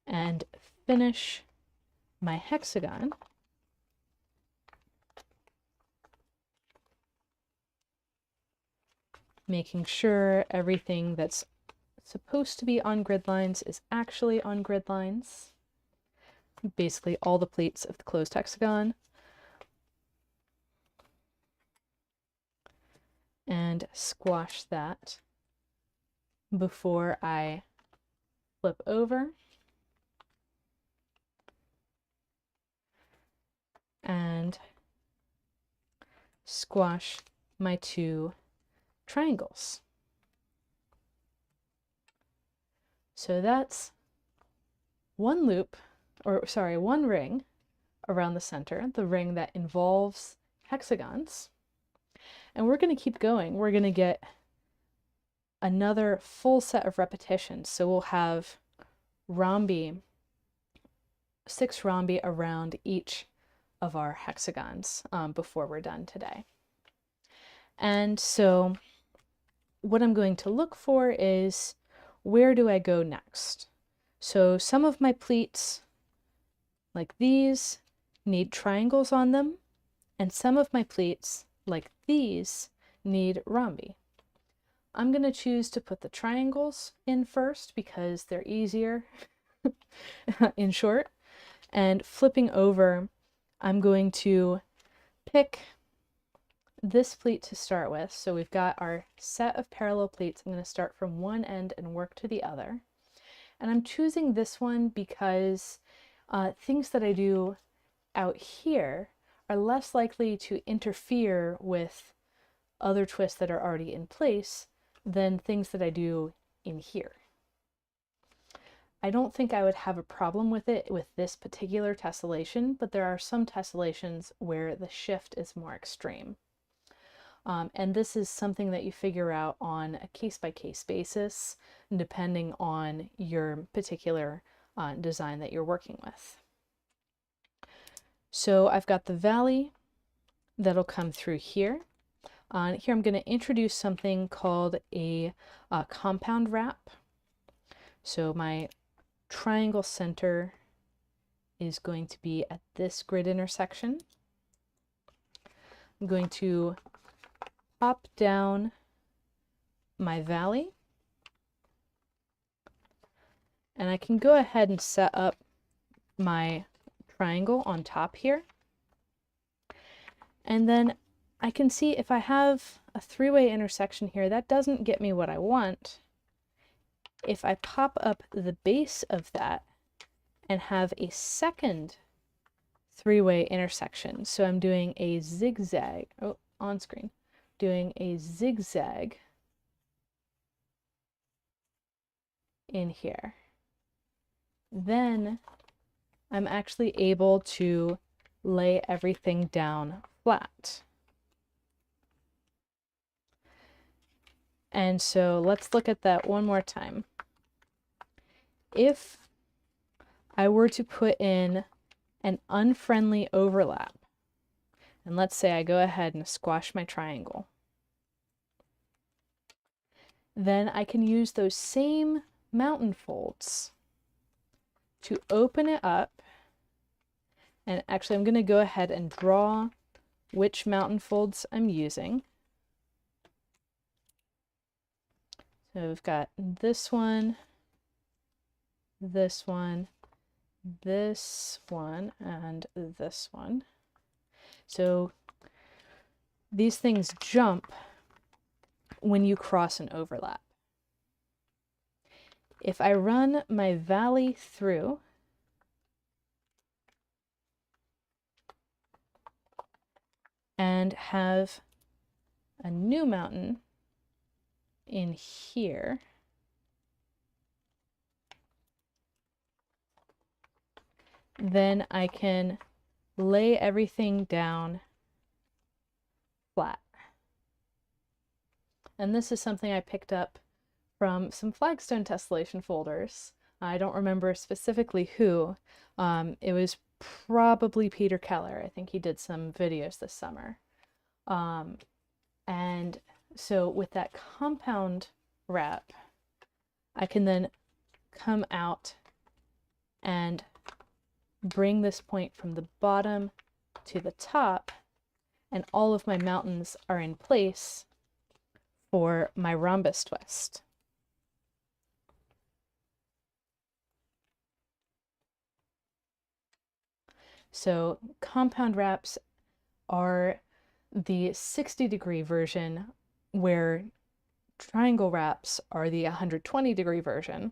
and finish my hexagon. Making sure everything that's supposed to be on grid lines is actually on grid lines. Basically all the pleats of the closed hexagon. And squash that before I flip over. And squash my 2 triangles. So that's one loop, or sorry, one ring around the center, the ring that involves hexagons. And we're going to keep going. We're going to get another full set of repetitions. So we'll have rhombi, 6 rhombi around each of our hexagons before we're done today. And so what I'm going to look for is, where do I go next? So some of my pleats, like these, need triangles on them, and some of my pleats, like these, need rhombi. I'm going to choose to put the triangles in first because they're easier in short, And flipping over, I'm going to pick this pleat to start with. So we've got our set of parallel pleats. I'm going to start from one end and work to the other. And I'm choosing this one because things that I do out here are less likely to interfere with other twists that are already in place than things that I do in here. I don't think I would have a problem with it with this particular tessellation, but there are some tessellations where the shift is more extreme. And this is something that you figure out on a case-by-case basis, depending on your particular design that you're working with. So I've got the valley that'll come through here. Here I'm going to introduce something called a compound wrap. So my triangle center is going to be at this grid intersection. I'm going to pop down my valley, and I can go ahead and set up my triangle on top here. And then I can see if I have a three-way intersection here, that doesn't get me what I want. If I pop up the base of that and have a second three-way intersection, so I'm doing a zigzag, on screen, doing a zigzag in here, then I'm actually able to lay everything down flat. And so let's look at that one more time. If I were to put in an unfriendly overlap, and let's say I go ahead and squash my triangle, then I can use those same mountain folds to open it up. And actually I'm going to go ahead and draw which mountain folds I'm using. So we've got this one, this one, this one, and this one. So these things jump when you cross an overlap. If I run my valley through, and have a new mountain in here, then I can lay everything down flat. And this is something I picked up from some flagstone tessellation folders. I don't remember specifically who. It was probably Peter Keller. I think he did some videos this summer. And so with that compound wrap, I can then come out and bring this point from the bottom to the top, and all of my mountains are in place for my rhombus twist. So compound wraps are the 60-degree version, where triangle wraps are the 120-degree version.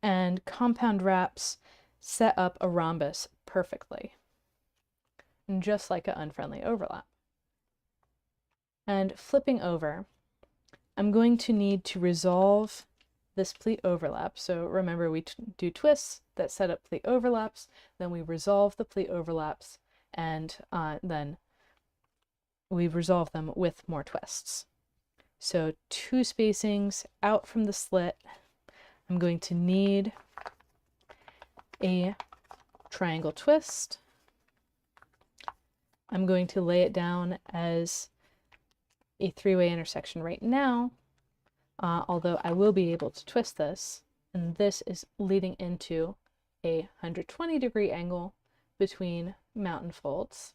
And compound wraps set up a rhombus perfectly, just like an unfriendly overlap. And flipping over, I'm going to need to resolve this pleat overlap. So remember, we do twists that set up pleat overlaps, then we resolve the pleat overlaps, and then we resolve them with more twists. So 2 spacings out from the slit. I'm going to need a triangle twist. I'm going to lay it down as a 3-way intersection right now, although I will be able to twist this, and this is leading into a 120-degree angle between mountain folds,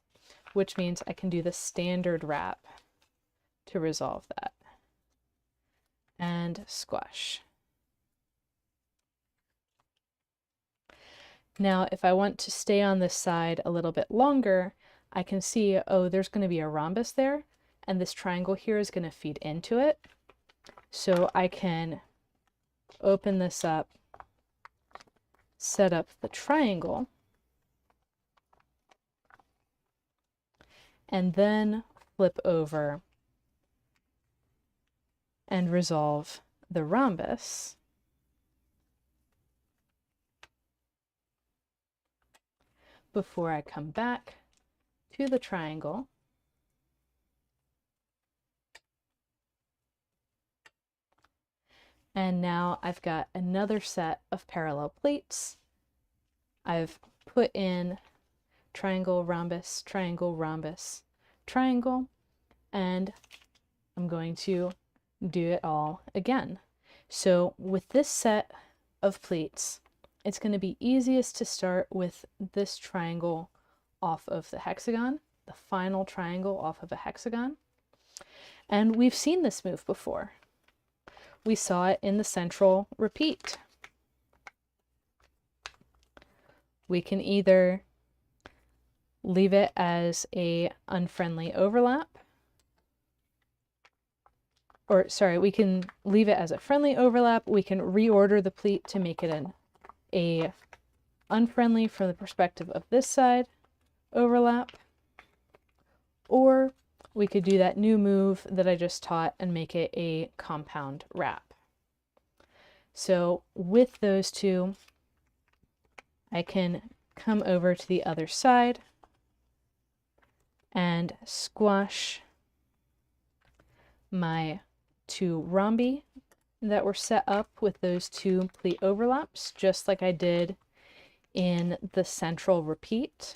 which means I can do the standard wrap to resolve that. And squash. Now, if I want to stay on this side a little bit longer, I can see, oh, there's going to be a rhombus there, and this triangle here is going to feed into it. So I can open this up, set up the triangle, and then flip over and resolve the rhombus. Before I come back to the triangle and now I've got another set of parallel plates. I've put in triangle, rhombus, triangle, rhombus, triangle, and I'm going to do it all again. So with this set of pleats, it's going to be easiest to start with this triangle off of the hexagon, the final triangle off of a hexagon. And we've seen this move before. We saw it in the central repeat. We can either leave it as a unfriendly overlap, or sorry, we can leave it as a friendly overlap. We can reorder the pleat to make it a unfriendly from the perspective of this side overlap, or we could do that new move that I just taught and make it a compound wrap. So with those two, I can come over to the other side and squash my two rhombi that were set up with those two pleat overlaps, just like I did in the central repeat.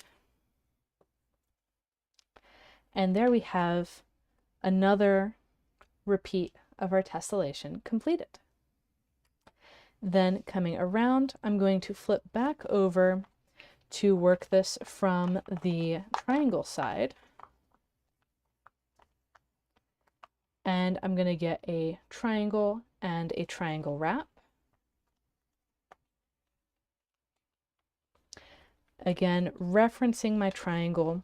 And there we have another repeat of our tessellation completed. Then coming around, I'm going to flip back over to work this from the triangle side. And I'm going to get a triangle and a triangle wrap. Again, referencing my triangle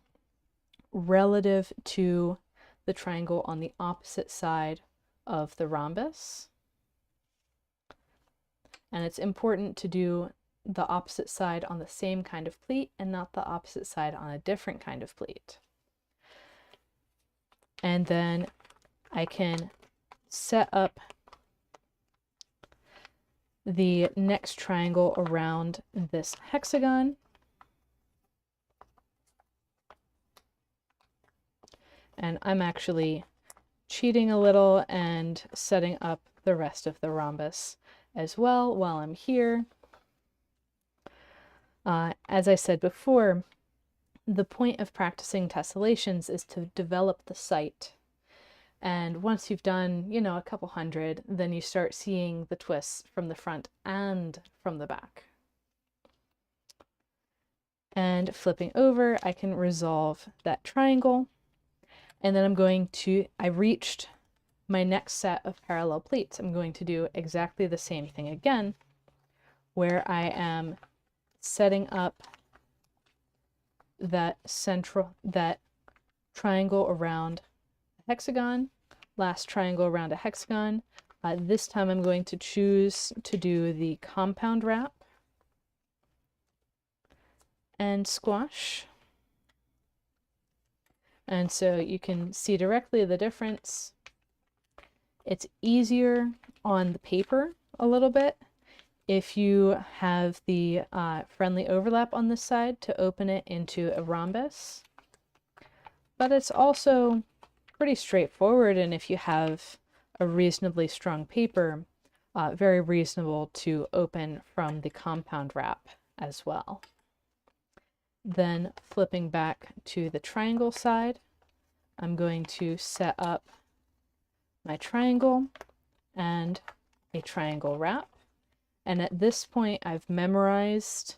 relative to the triangle on the opposite side of the rhombus. And it's important to do the opposite side on the same kind of pleat and not the opposite side on a different kind of pleat. And then I can set up the next triangle around this hexagon. And I'm actually cheating a little and setting up the rest of the rhombus as well while I'm here. As I said before, the point of practicing tessellations is to develop the sight. And once you've done, a couple hundred, then you start seeing the twists from the front and from the back. And flipping over, I can resolve that triangle. And then I reached my next set of parallel pleats. I'm going to do exactly the same thing again, where I am setting up that triangle around a hexagon, last triangle around a hexagon. This time I'm going to choose to do the compound wrap and squash. And so you can see directly the difference. It's easier on the paper a little bit if you have the friendly overlap on this side to open it into a rhombus. But it's also pretty straightforward, and if you have a reasonably strong paper, very reasonable to open from the compound wrap as well. Then flipping back to the triangle side, I'm going to set up my triangle and a triangle wrap. And at this point, I've memorized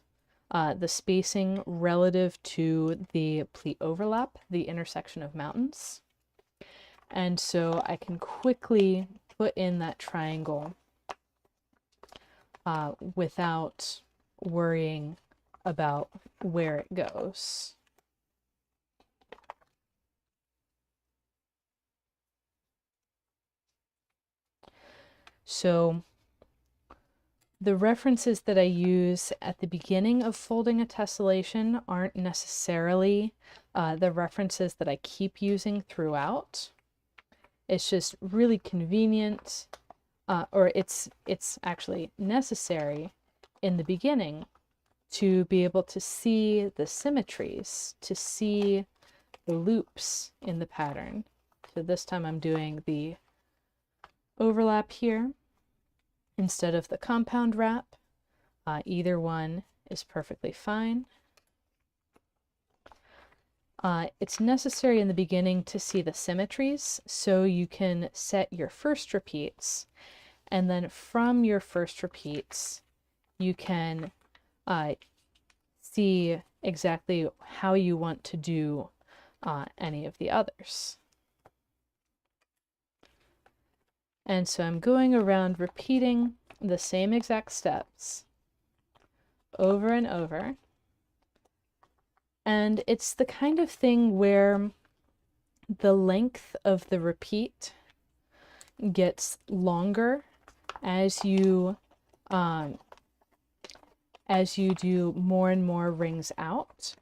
the spacing relative to the pleat overlap, the intersection of mountains. And so I can quickly put in that triangle without worrying about where it goes. So the references that I use at the beginning of folding a tessellation aren't necessarily the references that I keep using throughout. It's just really convenient, or it's actually necessary in the beginning to be able to see the symmetries, to see the loops in the pattern. So this time I'm doing the overlap here instead of the compound wrap. Either one is perfectly fine. It's necessary in the beginning to see the symmetries so you can set your first repeats, and then from your first repeats you can see exactly how you want to do any of the others. And so I'm going around repeating the same exact steps over and over. And it's the kind of thing where the length of the repeat gets longer as you do more and more rings out.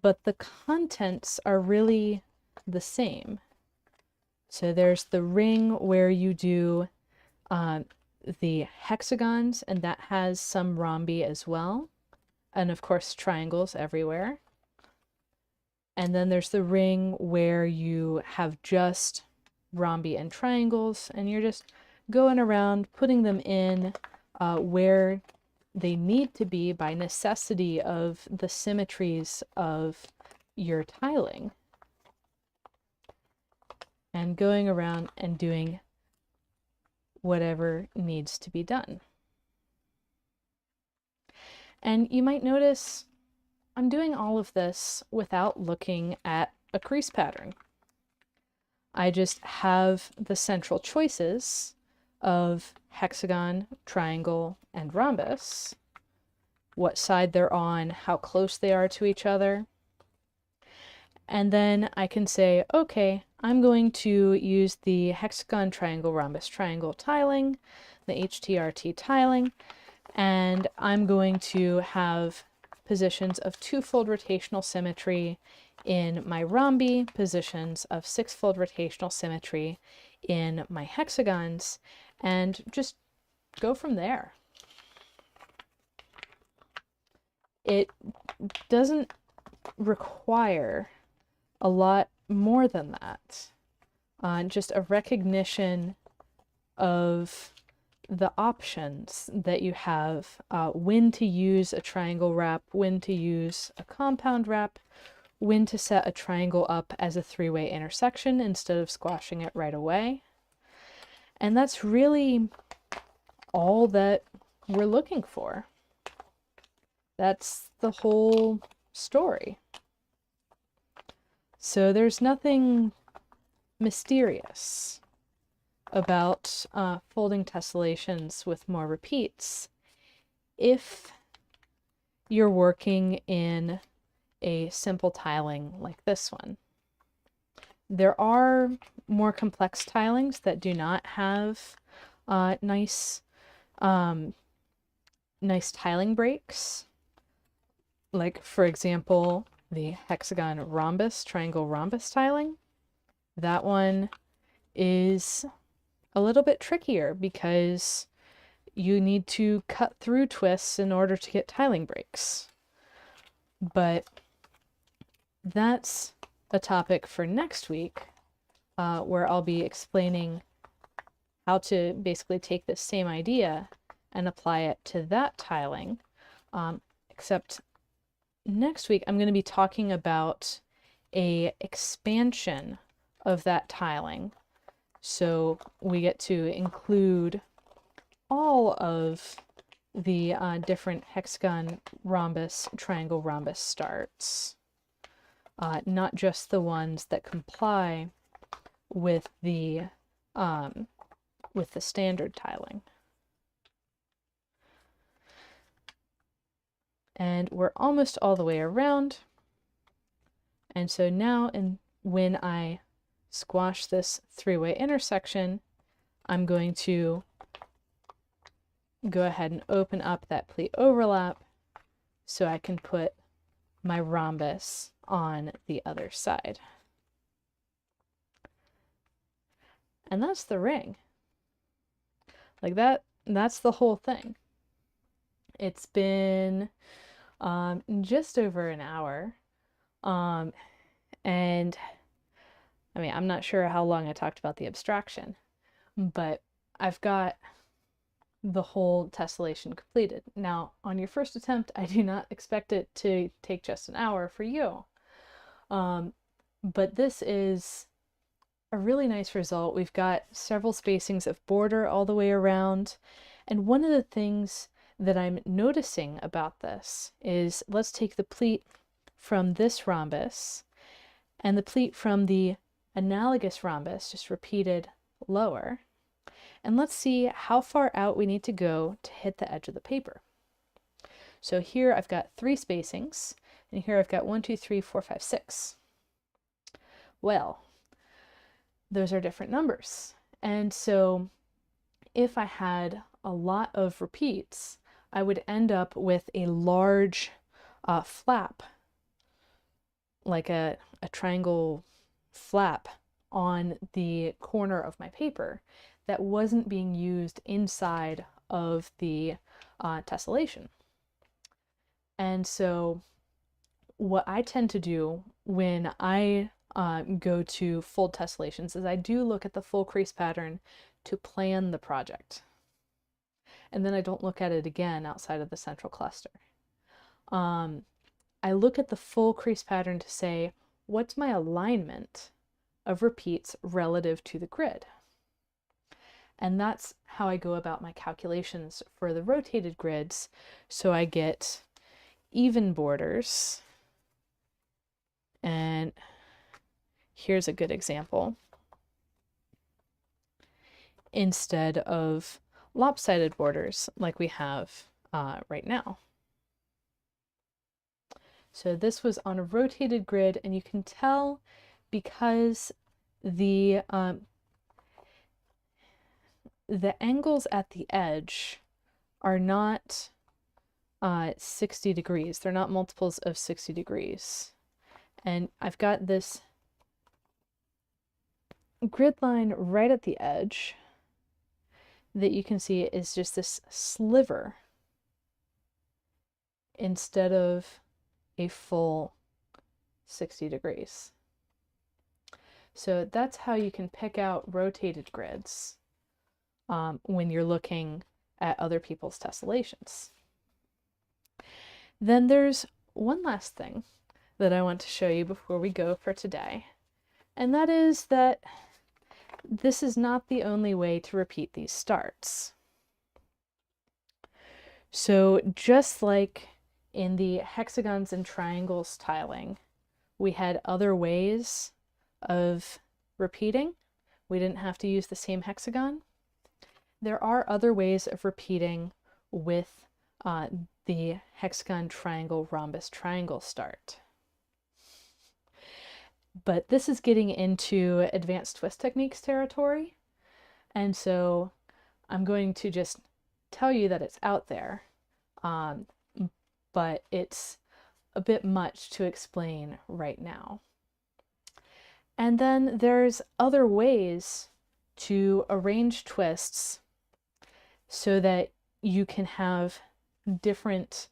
But the contents are really the same. So there's the ring where you do the hexagons, and that has some rhombi as well. And of course, triangles everywhere. And then there's the ring where you have just rhombi and triangles, and you're just going around putting them in where they need to be by necessity of the symmetries of your tiling. And going around and doing whatever needs to be done. And you might notice I'm doing all of this without looking at a crease pattern. I just have the central choices of hexagon, triangle, and rhombus, what side they're on, how close they are to each other. And then I can say, okay, I'm going to use the hexagon, triangle, rhombus, triangle tiling, the HTRT tiling, and I'm going to have positions of 2-fold rotational symmetry in my rhombi, positions of 6-fold rotational symmetry in my hexagons, and just go from there. It doesn't require a lot more than that. Just a recognition of the options that you have, when to use a triangle wrap, when to use a compound wrap, when to set a triangle up as a 3-way intersection instead of squashing it right away. And that's really all that we're looking for. That's the whole story. So there's nothing mysterious about folding tessellations with more repeats if you're working in a simple tiling like this one. There are more complex tilings that do not have nice tiling breaks, like for example the hexagon rhombus, triangle rhombus tiling. That one is a little bit trickier because you need to cut through twists in order to get tiling breaks. But that's a topic for next week, where I'll be explaining how to basically take this same idea and apply it to that tiling. Except next week I'm going to be talking about an expansion of that tiling. So we get to include all of the different hexagon, rhombus, triangle, rhombus starts, not just the ones that comply with the standard tiling. And we're almost all the way around. And so now when I squash this three-way intersection, I'm going to go ahead and open up that pleat overlap so I can put my rhombus on the other side. And that's the ring. Like that's the whole thing. It's been just over an hour. And I mean, I'm not sure how long I talked about the abstraction, but I've got the whole tessellation completed. Now, on your first attempt, I do not expect it to take just an hour for you. But this is a really nice result. We've got several spacings of border all the way around. And one of the things that I'm noticing about this is, let's take the pleat from this rhombus and the pleat from the analogous rhombus, just repeated lower. And let's see how far out we need to go to hit the edge of the paper. So here I've got 3 spacings, and here I've got 1, 2, 3, 4, 5, 6. Well, those are different numbers. And so if I had a lot of repeats, I would end up with a large flap, like a triangle flap on the corner of my paper that wasn't being used inside of the tessellation. And so what I tend to do when I go to fold tessellations is I do look at the full crease pattern to plan the project. And then I don't look at it again outside of the central cluster. I look at the full crease pattern to say, what's my alignment of repeats relative to the grid? And that's how I go about my calculations for the rotated grids. So I get even borders. And here's a good example. Instead of lopsided borders like we have right now. So this was on a rotated grid, and you can tell because the angles at the edge are not 60 degrees. They're not multiples of 60 degrees. And I've got this grid line right at the edge that you can see is just this sliver instead of a full 60 degrees. So that's how you can pick out rotated grids when you're looking at other people's tessellations. Then there's one last thing that I want to show you before we go for today, and that is that this is not the only way to repeat these starts. So just like in the hexagons and triangles tiling, we had other ways of repeating. We didn't have to use the same hexagon. There are other ways of repeating with the hexagon, triangle, rhombus, triangle start. But this is getting into advanced twist techniques territory. And so I'm going to just tell you that it's out there, but it's a bit much to explain right now. And then there's other ways to arrange twists so that you can have different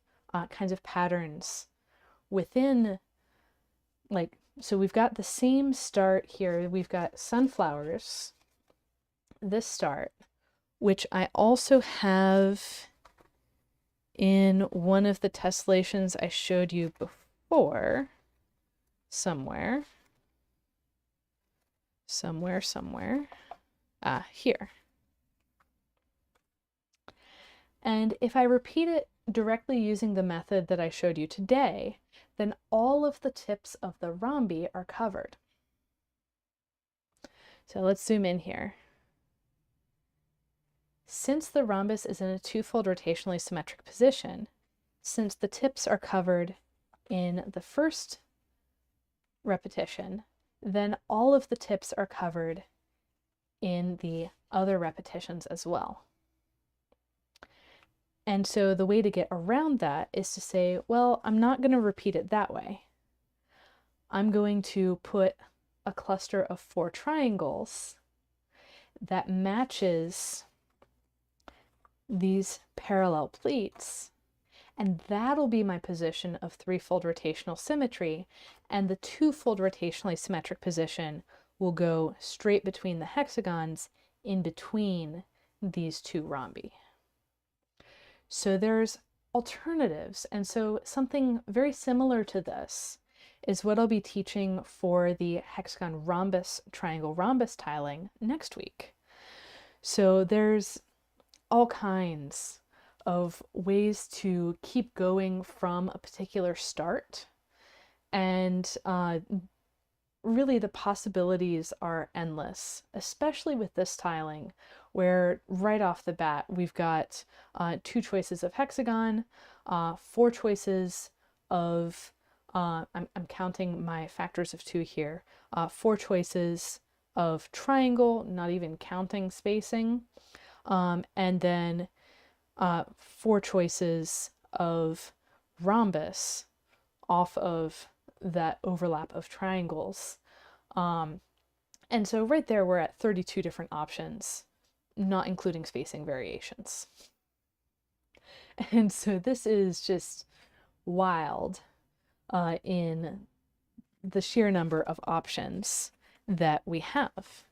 kinds of patterns within, like, so we've got the same start here. We've got sunflowers, this start, which I also have in one of the tessellations I showed you before, somewhere. Here. And if I repeat it directly using the method that I showed you today, then all of the tips of the rhombi are covered. So let's zoom in here. Since the rhombus is in a twofold rotationally symmetric position, since the tips are covered in the first repetition, then all of the tips are covered in the other repetitions as well. And so the way to get around that is to say, well, I'm not going to repeat it that way. I'm going to put a cluster of 4 triangles that matches these parallel pleats, and that'll be my position of 3-fold rotational symmetry, and the 2-fold rotationally symmetric position will go straight between the hexagons in between these 2 rhombi. So there's alternatives, and so something very similar to this is what I'll be teaching for the hexagon rhombus triangle rhombus tiling next week. So there's all kinds of ways to keep going from a particular start, and really the possibilities are endless, especially with this tiling where right off the bat we've got 2 choices of hexagon, 4 choices of I'm counting my factors of 2 here, 4 choices of triangle, not even counting spacing, and then 4 choices of rhombus off of that overlap of triangles. And so right there we're at 32 different options, not including spacing variations. And so this is just wild in the sheer number of options that we have.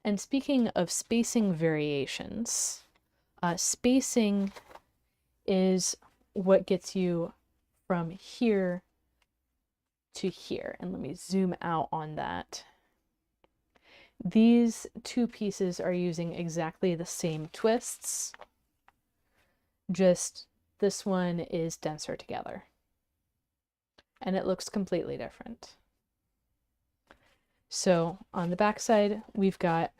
And speaking of spacing variations, spacing is what gets you from here to here. And let me zoom out on that. These 2 pieces are using exactly the same twists, just this one is denser together. And it looks completely different. So on the back side, we've got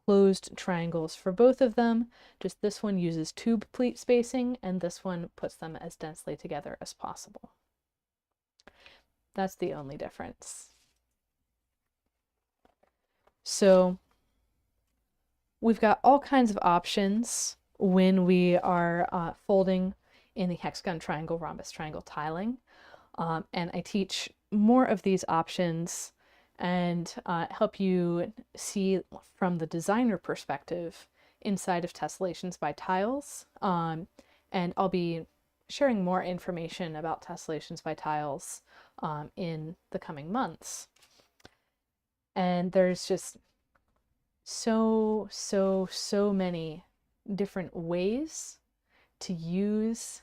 closed triangles for both of them. Just this one uses tube pleat spacing, and this one puts them as densely together as possible. That's the only difference. So we've got all kinds of options when we are folding in the hexagon triangle rhombus triangle tiling. And I teach more of these options and help you see from the designer perspective inside of tessellations by tiles. And I'll be sharing more information about tessellations by tiles in the coming months. And there's just so many different ways to use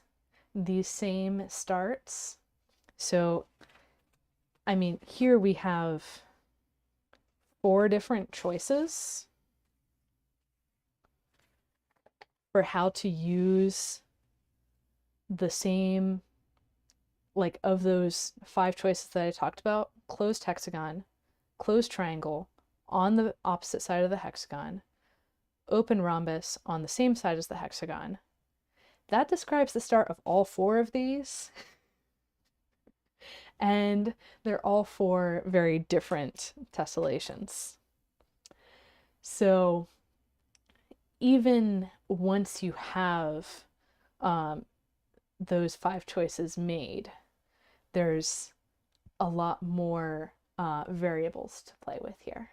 these same starts. So, I mean, here we have 4 different choices for how to use the same, like of those 5 choices that I talked about: closed hexagon, closed triangle on the opposite side of the hexagon, open rhombus on the same side as the hexagon. That describes the start of all 4 of these. And they're all 4 very different tessellations. So even once you have those 5 choices made, there's a lot more variables to play with here.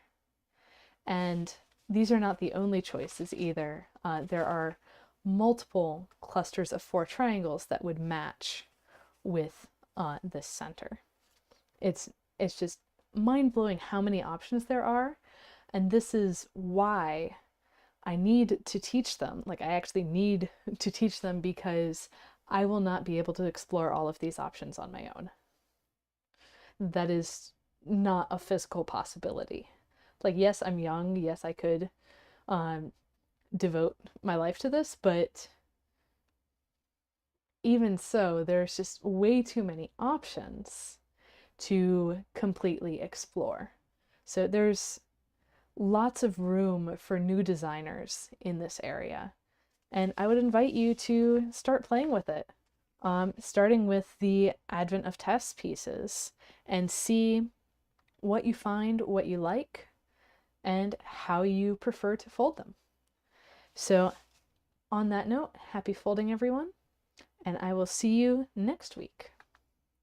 And these are not the only choices either. There are multiple clusters of 4 triangles that would match with this center. It's just mind-blowing how many options there are, and this is why I need to teach them. Like, I actually need to teach them because I will not be able to explore all of these options on my own. That is not a physical possibility. Like, yes, I'm young, yes, I could devote my life to this, but even so, there's just way too many options to completely explore. So there's lots of room for new designers in this area, and I would invite you to start playing with it. starting with the advent of test pieces, and see what you find, what you like, and how you prefer to fold them. So on that note, happy folding everyone, and I will see you next week.